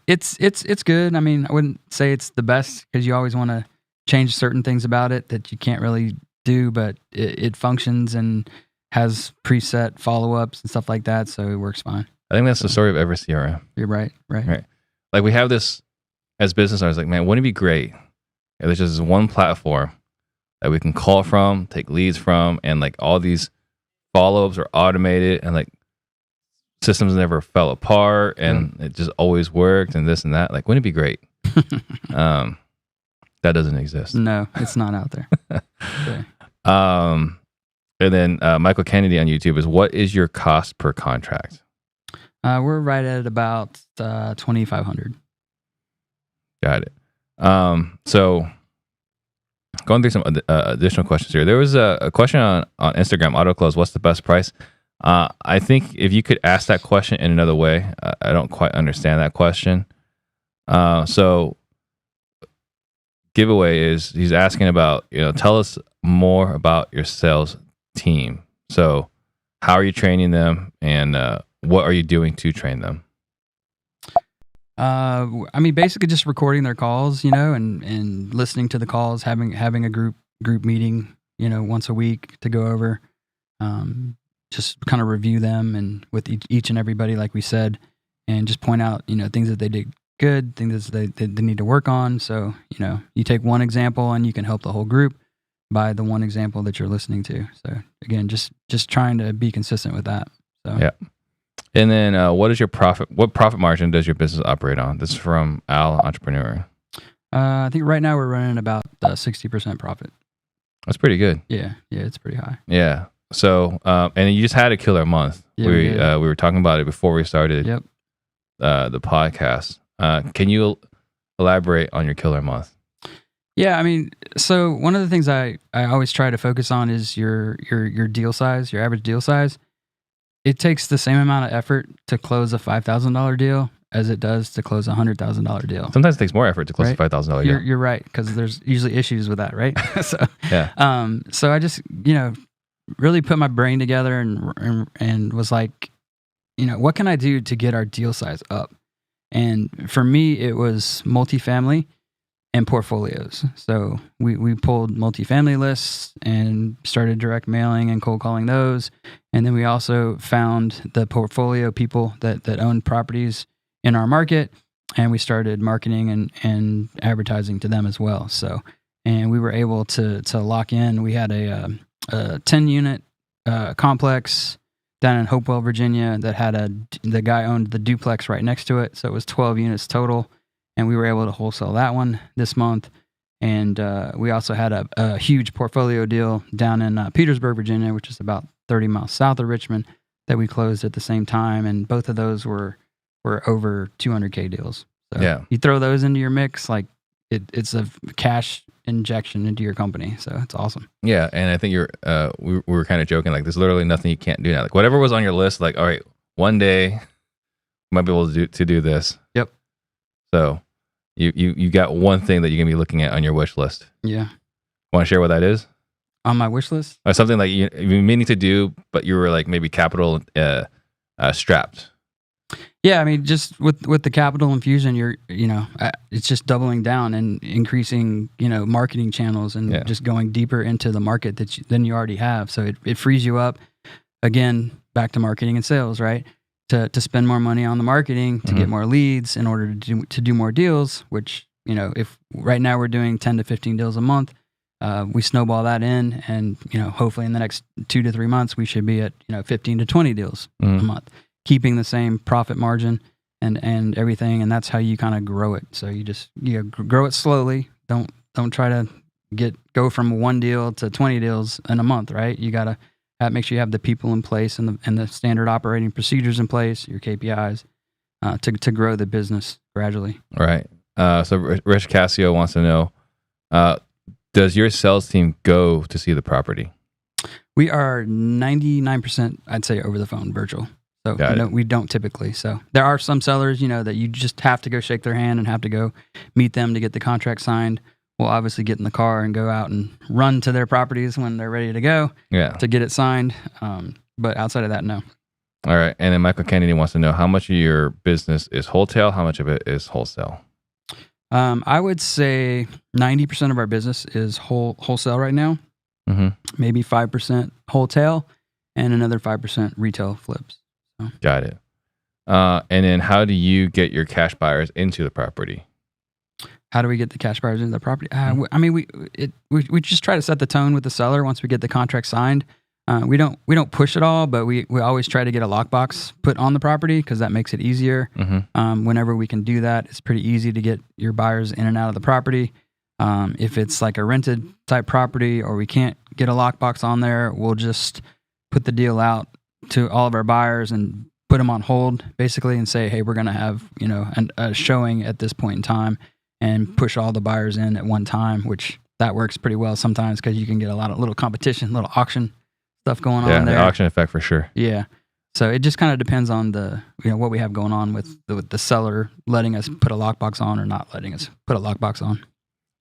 it's good. I mean, I wouldn't say it's the best because you always want to change certain things about it that you can't really do, but it functions and has preset follow-ups and stuff like that, so it works fine. I think that's the story of every CRM. You're right. Right. Like we have this as business owners, like, man, wouldn't it be great if there's just one platform that we can call from, take leads from, and like all these follow-ups are automated, and like systems never fell apart, and it just always worked, and this and that. Like, wouldn't it be great? That doesn't exist. No, it's not out there. Okay. And then Michael Kennedy on YouTube is, what is your cost per contract? We're right at about $2,500. Got it. So going through some additional questions here. There was a question on Instagram, AutoClose, what's the best price? I think if you could ask that question in another way, I don't quite understand that question. So giveaway is, he's asking about, tell us more about your sales team. So how are you training them, and what are you doing to train them? I mean, basically just recording their calls, and listening to the calls, having a group meeting, once a week to go over, just kind of review them, and with each and everybody, like we said, and just point out, things that they did good, things that they need to work on. So, you take one example and you can help the whole group by the one example that you're listening to. So again, just trying to be consistent with that. So yeah. And then what profit margin does your business operate on? This is from Al Entrepreneur. I think right now we're running about 60% profit. That's pretty good. Yeah, it's pretty high. Yeah. So and you just had a killer month. Yeah, we were talking about it before we started Yep. The podcast. Can you elaborate on your killer month? Yeah, I mean, so one of the things I always try to focus on is your deal size, your average deal size. It takes the same amount of effort to close a $5,000 deal as it does to close $100,000 deal. Sometimes it takes more effort to close a $5,000 deal. You're right, because there's usually issues with that, right? So I just, really put my brain together and was like, what can I do to get our deal size up? And for me, it was multifamily and portfolios. So we pulled multifamily lists and started direct mailing and cold calling those. And then we also found the portfolio people that owned properties in our market, and we started marketing and advertising to them as well. So, and we were able to lock in. We had a 10-unit complex down in Hopewell, Virginia, that had the guy owned the duplex right next to it. So it was 12 units total. And we were able to wholesale that one this month. And we also had a huge portfolio deal down in Petersburg, Virginia, which is about 30 miles south of Richmond, that we closed at the same time. And both of those were over 200K deals. So you throw those into your mix, like it's a cash injection into your company. So it's awesome. Yeah. And I think we were kind of joking, like there's literally nothing you can't do now. Like whatever was on your list, like, all right, one day we might be able to do this. Yep. So you got one thing that you're gonna be looking at on your wish list. Yeah. Want to share what that is? On my wish list? Or something like you're meaning to do, but you were like maybe capital strapped. Yeah, I mean, just with the capital infusion, it's just doubling down and increasing, marketing channels and just going deeper into the market than you already have. So it frees you up. Again, back to marketing and sales, right? To spend more money on the marketing, to get more leads in order to do more deals, which, if right now we're doing 10 to 15 deals a month, we snowball that in, and, hopefully in the next 2 to 3 months, we should be at, 15 to 20 deals a month, keeping the same profit margin and everything. And that's how you kind of grow it. So you just, grow it slowly. Don't try to go from 1 deal to 20 deals in a month, right? You got to make sure you have the people in place and the standard operating procedures in place, your KPIs, to grow the business gradually. All right. So Rich Cassio wants to know, does your sales team go to see the property? We are 99%, I'd say, over the phone, virtual. So we don't typically. So there are some sellers, that you just have to go shake their hand and have to go meet them to get the contract signed. We'll obviously get in the car and go out and run to their properties when they're ready to go to get it signed. But outside of that, no. All right. And then Michael Kennedy wants to know, how much of your business is wholesale? How much of it is wholesale? I would say 90% of our business is wholesale right now. Maybe 5% wholesale and another 5% retail flips. So. Got it. And then how do you get your cash buyers into the property? How do we get the cash buyers into the property? I mean, we just try to set the tone with the seller once we get the contract signed. We don't push it all, but we always try to get a lockbox put on the property because that makes it easier. Whenever we can do that, it's pretty easy to get your buyers in and out of the property. If it's like a rented type property or we can't get a lockbox on there, we'll just put the deal out to all of our buyers and put them on hold basically and say, hey, we're going to have a showing at this point in time, and push all the buyers in at one time, which that works pretty well sometimes because you can get a lot of little competition, little auction stuff going on there. Yeah, the auction effect for sure. Yeah. So it just kind of depends on what we have going on with the seller letting us put a lockbox on or not letting us put a lockbox on.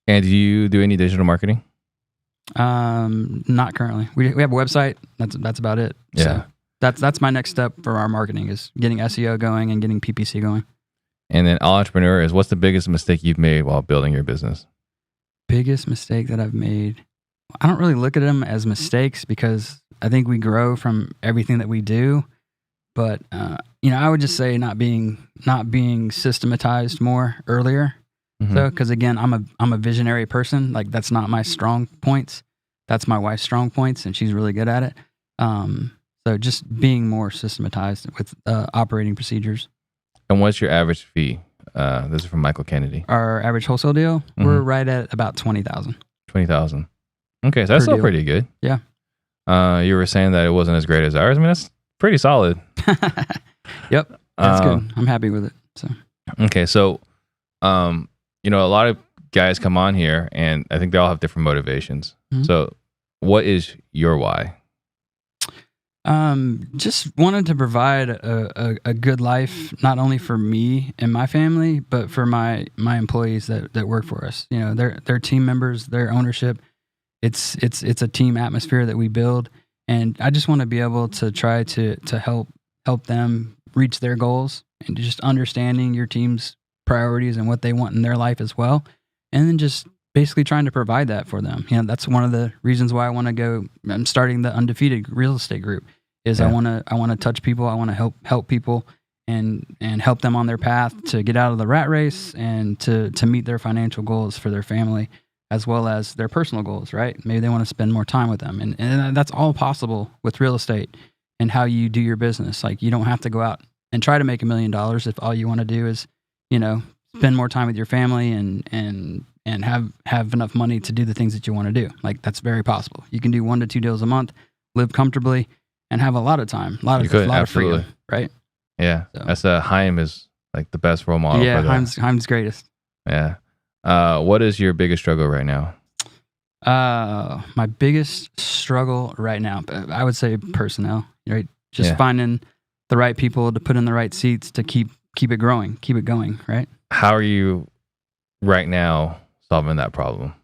And do you do any digital marketing? Not currently. We have a website. That's about it. Yeah. So that's my next step for our marketing is getting SEO going and getting PPC going. And then all entrepreneur is, what's the biggest mistake you've made while building your business? Biggest mistake that I've made. I don't really look at them as mistakes because I think we grow from everything that we do. But I would just say not being systematized more earlier. So because again, I'm a visionary person. Like that's not my strong points. That's my wife's strong points, and she's really good at it. So just being more systematized with operating procedures. And what's your average fee? This is from Michael Kennedy. Our average wholesale deal, we're right at about $20,000. $20,000. Okay, so that's still pretty good. Yeah. You were saying that it wasn't as great as ours. I mean, that's pretty solid. Yep, that's good. I'm happy with it. So. Okay, so a lot of guys come on here, and I think they all have different motivations. So, what is your why? Just wanted to provide a good life, not only for me and my family, but for my employees that work for us. You know, they're team members, their ownership. It's a team atmosphere that we build, and I just want to be able to try to help them reach their goals, and just understanding your team's priorities and what they want in their life as well, and then just basically trying to provide that for them. You know, that's one of the reasons why I'm starting the Undefeated Real Estate Group. I want to touch people. I want to help people and help them on their path to get out of the rat race and to meet their financial goals for their family, as well as their personal goals, right? Maybe they want to spend more time with them. And that's all possible with real estate and how you do your business. Like, you don't have to go out and try to make $1 million if all you want to do is, you know, spend more time with your family and have enough money to do the things that you want to do. Like, that's very possible. You can do 1 to 2 deals a month, live comfortably, and have a lot of time, a lot of freedom, right? Yeah, So. that's Haim is like the best role model. Yeah, for that. Haim's greatest. Yeah. What is your biggest struggle right now? My biggest struggle right now, I would say personnel, right? Just finding the right people to put in the right seats to keep it growing, keep it going, right? How are you right now solving that problem?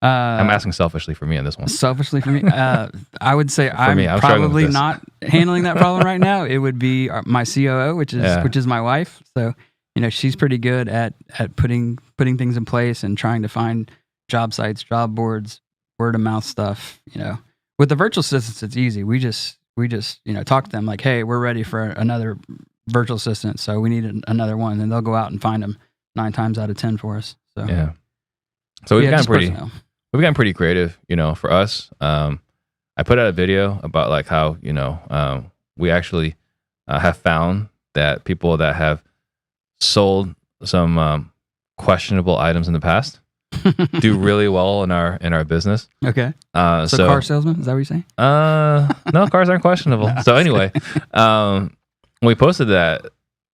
I'm asking selfishly for me on this one. Selfishly for me, I would say I'm struggling probably with this. not handling that problem right now. It would be my COO, which is my wife. So, you know, she's pretty good at putting things in place and trying to find job sites, job boards, word of mouth stuff. You know, with the virtual assistants, it's easy. We just you know, talk to them like, hey, we're ready for another virtual assistant, so we need another one, and they'll go out and find them 9 times out of 10 for us. So yeah. So we've gotten pretty creative, you know, for us. I put out a video about like how, you know, we actually have found that people that have sold some questionable items in the past do really well in our business. Okay. So car salesman, is that what you're saying? No, cars aren't questionable. So anyway, when we posted that,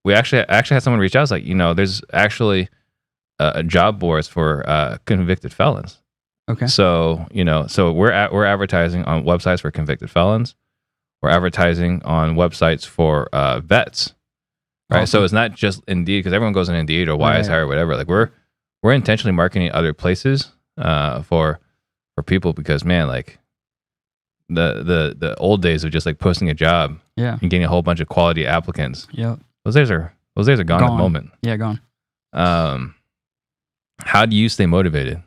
we actually had someone reach out. It's like, you know, there's actually job boards for convicted felons. Okay. So, you know, we're advertising on websites for convicted felons. We're advertising on websites for vets, right? Awesome. So it's not just Indeed, because everyone goes on Indeed or YSI or whatever. Like we're intentionally marketing other places for people, because man, like the old days of just like posting a job and getting a whole bunch of quality applicants. Yeah. Those days are gone at the moment. Yeah, gone. How do you stay motivated?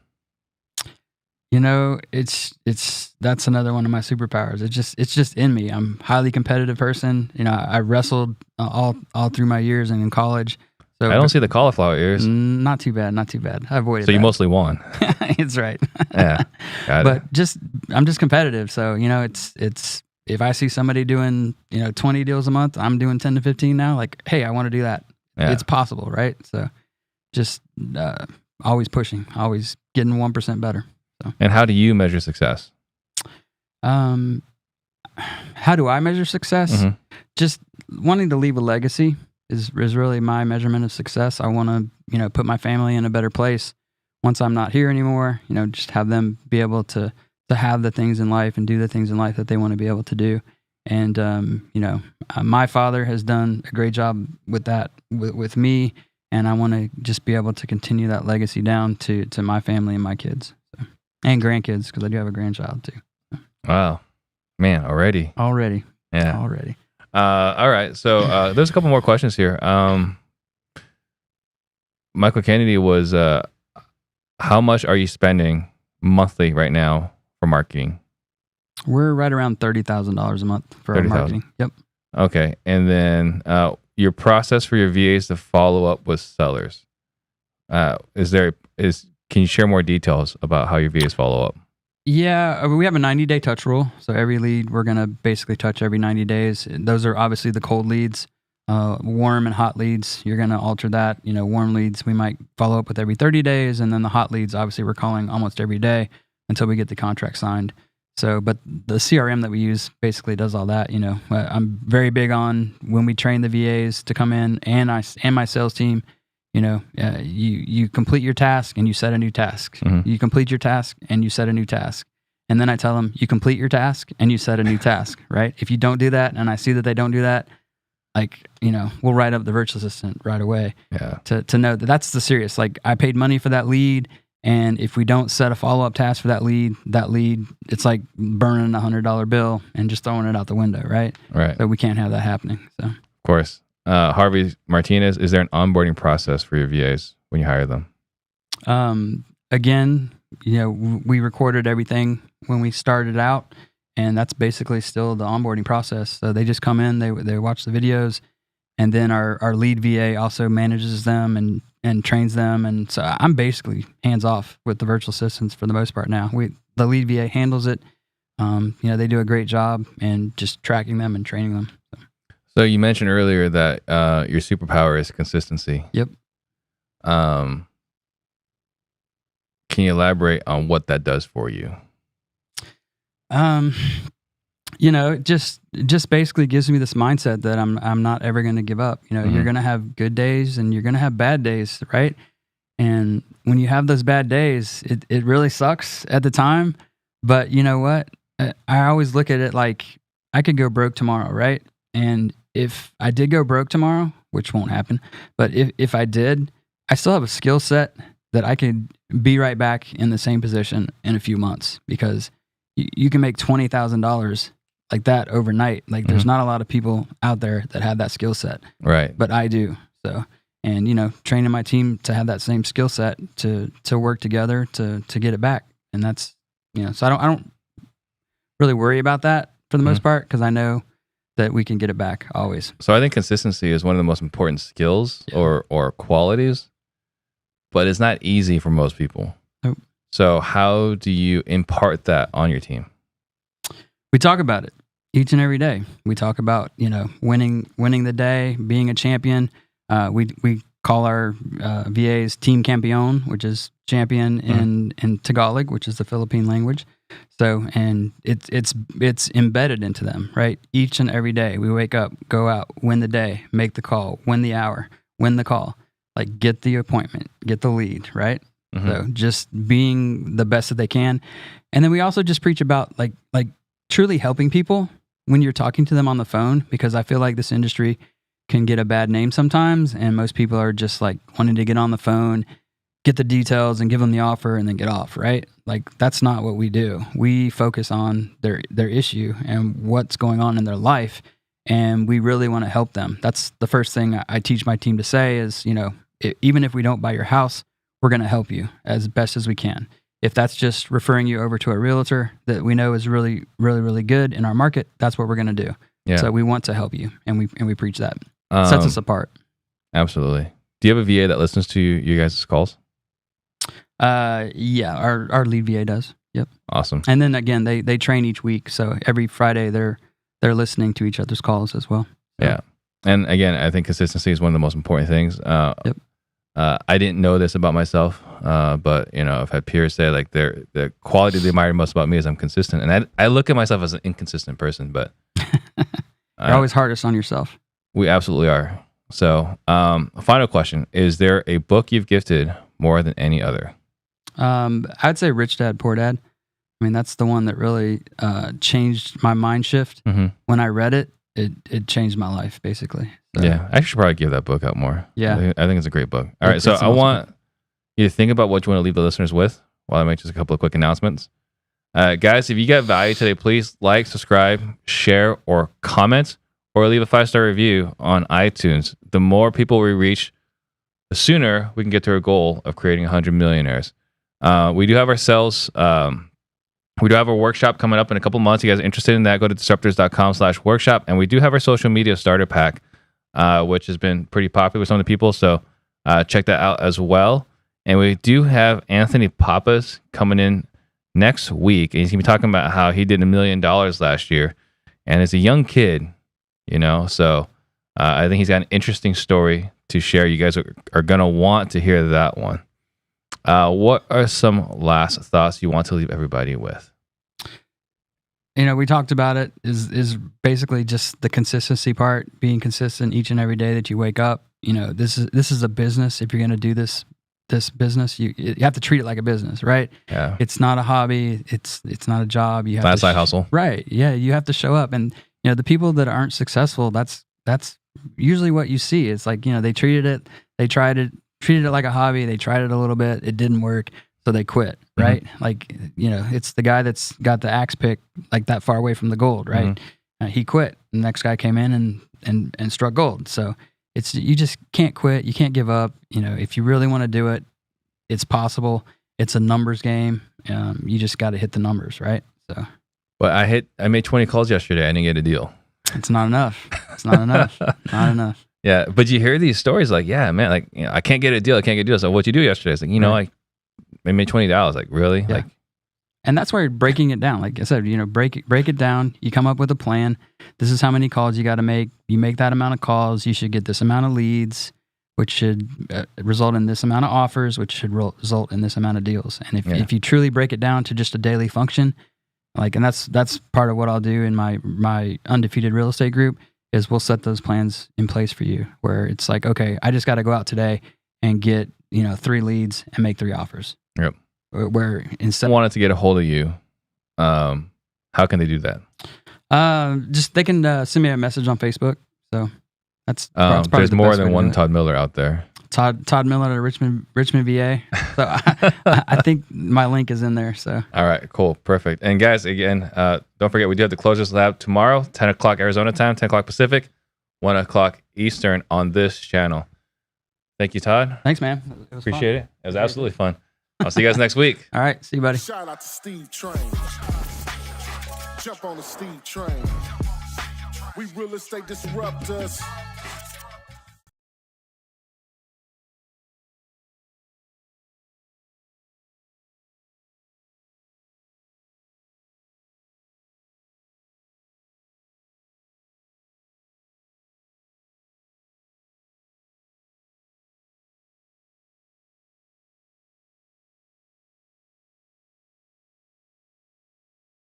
You know, that's another one of my superpowers. It's just in me. I'm a highly competitive person. You know, I wrestled all through my years and in college. So I don't see the cauliflower ears. Not too bad. I avoided. So you that. mostly won. It's right. Yeah, got but it. I'm just competitive. So, you know, it's if I see somebody doing, you know, 20 deals a month, I'm doing 10 to 15 now. Like, hey, I want to do that. Yeah. It's possible, right? So, just always pushing, always getting 1% better. So. And how do you measure success? How do I measure success? Mm-hmm. Just wanting to leave a legacy is really my measurement of success. I want to, you know, put my family in a better place once I'm not here anymore. You know, just have them be able to have the things in life and do the things in life that they want to be able to do. And you know, my father has done a great job with that with me, and I want to just be able to continue that legacy down to my family and my kids. So. And grandkids, because I do have a grandchild too. Wow, man, already. Yeah. Already. All right. So there's a couple more questions here. Michael Kennedy was, how much are you spending monthly right now for marketing? We're right around $30,000 a month for our marketing. Yep. Okay. And then your process for your VAs to follow up with sellers. Can you share more details about how your VAs follow up? Yeah, we have a 90-day touch rule. So every lead we're going to basically touch every 90 days. Those are obviously the cold leads. Warm and hot leads, you're going to alter that. You know, warm leads, we might follow up with every 30 days. And then the hot leads, obviously, we're calling almost every day until we get the contract signed. So, but the CRM that we use basically does all that. You know, I'm very big on when we train the VAs to come in and my sales team. You know, you complete your task and you set a new task. Mm-hmm. You complete your task and you set a new task. And then I tell them, you complete your task and you set a new task, right? If you don't do that and I see that they don't do that, like, we'll write up the virtual assistant right away to know that that's the serious. Like, I paid money for that lead. And if we don't set a follow-up task for that lead, it's like burning $100 bill and just throwing it out the window, right? Right. So we can't have that happening. So, of course. Harvey Martinez, is there an onboarding process for your VAs when you hire them? Again, we recorded everything when we started out, and that's basically still the onboarding process. So they just come in, they watch the videos, and then our lead VA also manages them and trains them. And so I'm basically hands off with the virtual assistants for the most part now. The lead VA handles it. They do a great job and just tracking them and training them. So you mentioned earlier that your superpower is consistency. Yep. Can you elaborate on what that does for you? It just basically gives me this mindset that I'm not ever going to give up. You're going to have good days and you're going to have bad days, right? And when you have those bad days, it really sucks at the time. But you know what? I always look at it like I could go broke tomorrow, right? And if I did go broke tomorrow, which won't happen, but if I did, I still have a skill set that I could be right back in the same position in a few months, because you can make $20,000 like that overnight. Like, there's not a lot of people out there that have that skill set. Right. But I do. So, and training my team to have that same skill set to work together to get it back. And that's, so I don't really worry about that for the most part, because I know that we can get it back always. So I think consistency is one of the most important skills or qualities, but it's not easy for most people. Nope. So how do you impart that on your team? We talk about it each and every day. We talk about, winning the day, being a champion. We call our VAs Team Campeon, which is champion in Tagalog, which is the Philippine language. So, and it's embedded into them, right? Each and every day we wake up, go out, win the day, make the call, win the hour, win the call, like get the appointment, get the lead, right? So just being the best that they can. And then we also just preach about like truly helping people when you're talking to them on the phone, because I feel like this industry can get a bad name sometimes. And most people are just like wanting to get on the phone, get the details and give them the offer and then get off, right? Like, that's not what we do. We focus on their issue and what's going on in their life. And we really want to help them. That's the first thing I teach my team to say is, even if we don't buy your house, we're going to help you as best as we can. If that's just referring you over to a realtor that we know is really, really, really good in our market, that's what we're going to do. Yeah. So we want to help you, and we preach that. Sets us apart. Absolutely. Do you have a VA that listens to you guys' calls? Yeah, our lead VA does. Yep. Awesome. And then again, they train each week, so every Friday they're listening to each other's calls as well. So. Yeah. And again, I think consistency is one of the most important things. Yep. I didn't know this about myself, but I've had peers say like the quality they admire most about me is I'm consistent, and I look at myself as an inconsistent person, but you're always hardest on yourself. We absolutely are. So, final question: is there a book you've gifted more than any other? I'd say Rich Dad Poor Dad. I mean, that's the one that really changed my mind shift. When I read it. It changed my life, basically. So. Yeah, I should probably give that book out more. Yeah. I think it's a great book. All right, so I want you to think about what you want to leave the listeners with while I make just a couple of quick announcements. Guys, if you got value today, please like, subscribe, share, or comment, or leave a 5-star review on iTunes. The more people we reach, the sooner we can get to our goal of creating 100 millionaires. We do have ourselves... we do have a workshop coming up in a couple months. You guys are interested in that, go to disruptors.com/workshop. And we do have our social media starter pack, which has been pretty popular with some of the people. So check that out as well. And we do have Anthony Pappas coming in next week. And he's going to be talking about how he did $1 million last year. And as a young kid, so I think he's got an interesting story to share. You guys are going to want to hear that one. What are some last thoughts you want to leave everybody with? We talked about it is basically just the consistency part, being consistent each and every day that you wake up. This is a business. If you're going to do this this business, you have to treat it like a business, right? Yeah. It's not a hobby. It's not a job. You have Not a to side hustle. Right. Yeah. You have to show up. And, the people that aren't successful, that's usually what you see. It's like, they treated it like a hobby. They tried it a little bit. It didn't work. So they quit. Right. Like, it's the guy that's got the axe pick like that far away from the gold. Right. He quit. The next guy came in and struck gold. So you just can't quit. You can't give up. If you really want to do it, it's possible. It's a numbers game. You just got to hit the numbers, right? So, but I made 20 calls yesterday. I didn't get a deal. It's not enough. It's not enough. Not enough. Yeah, but you hear these stories like, yeah, man, like I can't get a deal. I can't get a deal. So what'd you do yesterday? It's like, like I made $20. Like really? Yeah. Like, and that's why you're breaking it down. Like I said, break it down. You come up with a plan. This is how many calls you got to make. You make that amount of calls. You should get this amount of leads, which should result in this amount of offers, which should result in this amount of deals. And if you truly break it down to just a daily function, and that's part of what I'll do in my undefeated real estate group is we'll set those plans in place for you where it's like, okay, I just got to go out today and get 3 leads and make 3 offers. Yep. Where instead wanted to get a hold of you, how can they do that? Just they can send me a message on Facebook. So that's probably there's the more best than way to one do it. Todd Miller out there. Todd Miller at Richmond, VA. So I think my link is in there. So all right, cool, perfect. And guys, again, don't forget we do have the Closers Lab tomorrow, 10 o'clock Arizona time, 10 o'clock Pacific, 1 o'clock Eastern on this channel. Thank you, Todd. Thanks, man. It was Appreciate it. It was absolutely fun. I'll see you guys next week. All right, see you, buddy. Shout out to Steve Trang. Jump on the Steve Trang. We real estate disruptors.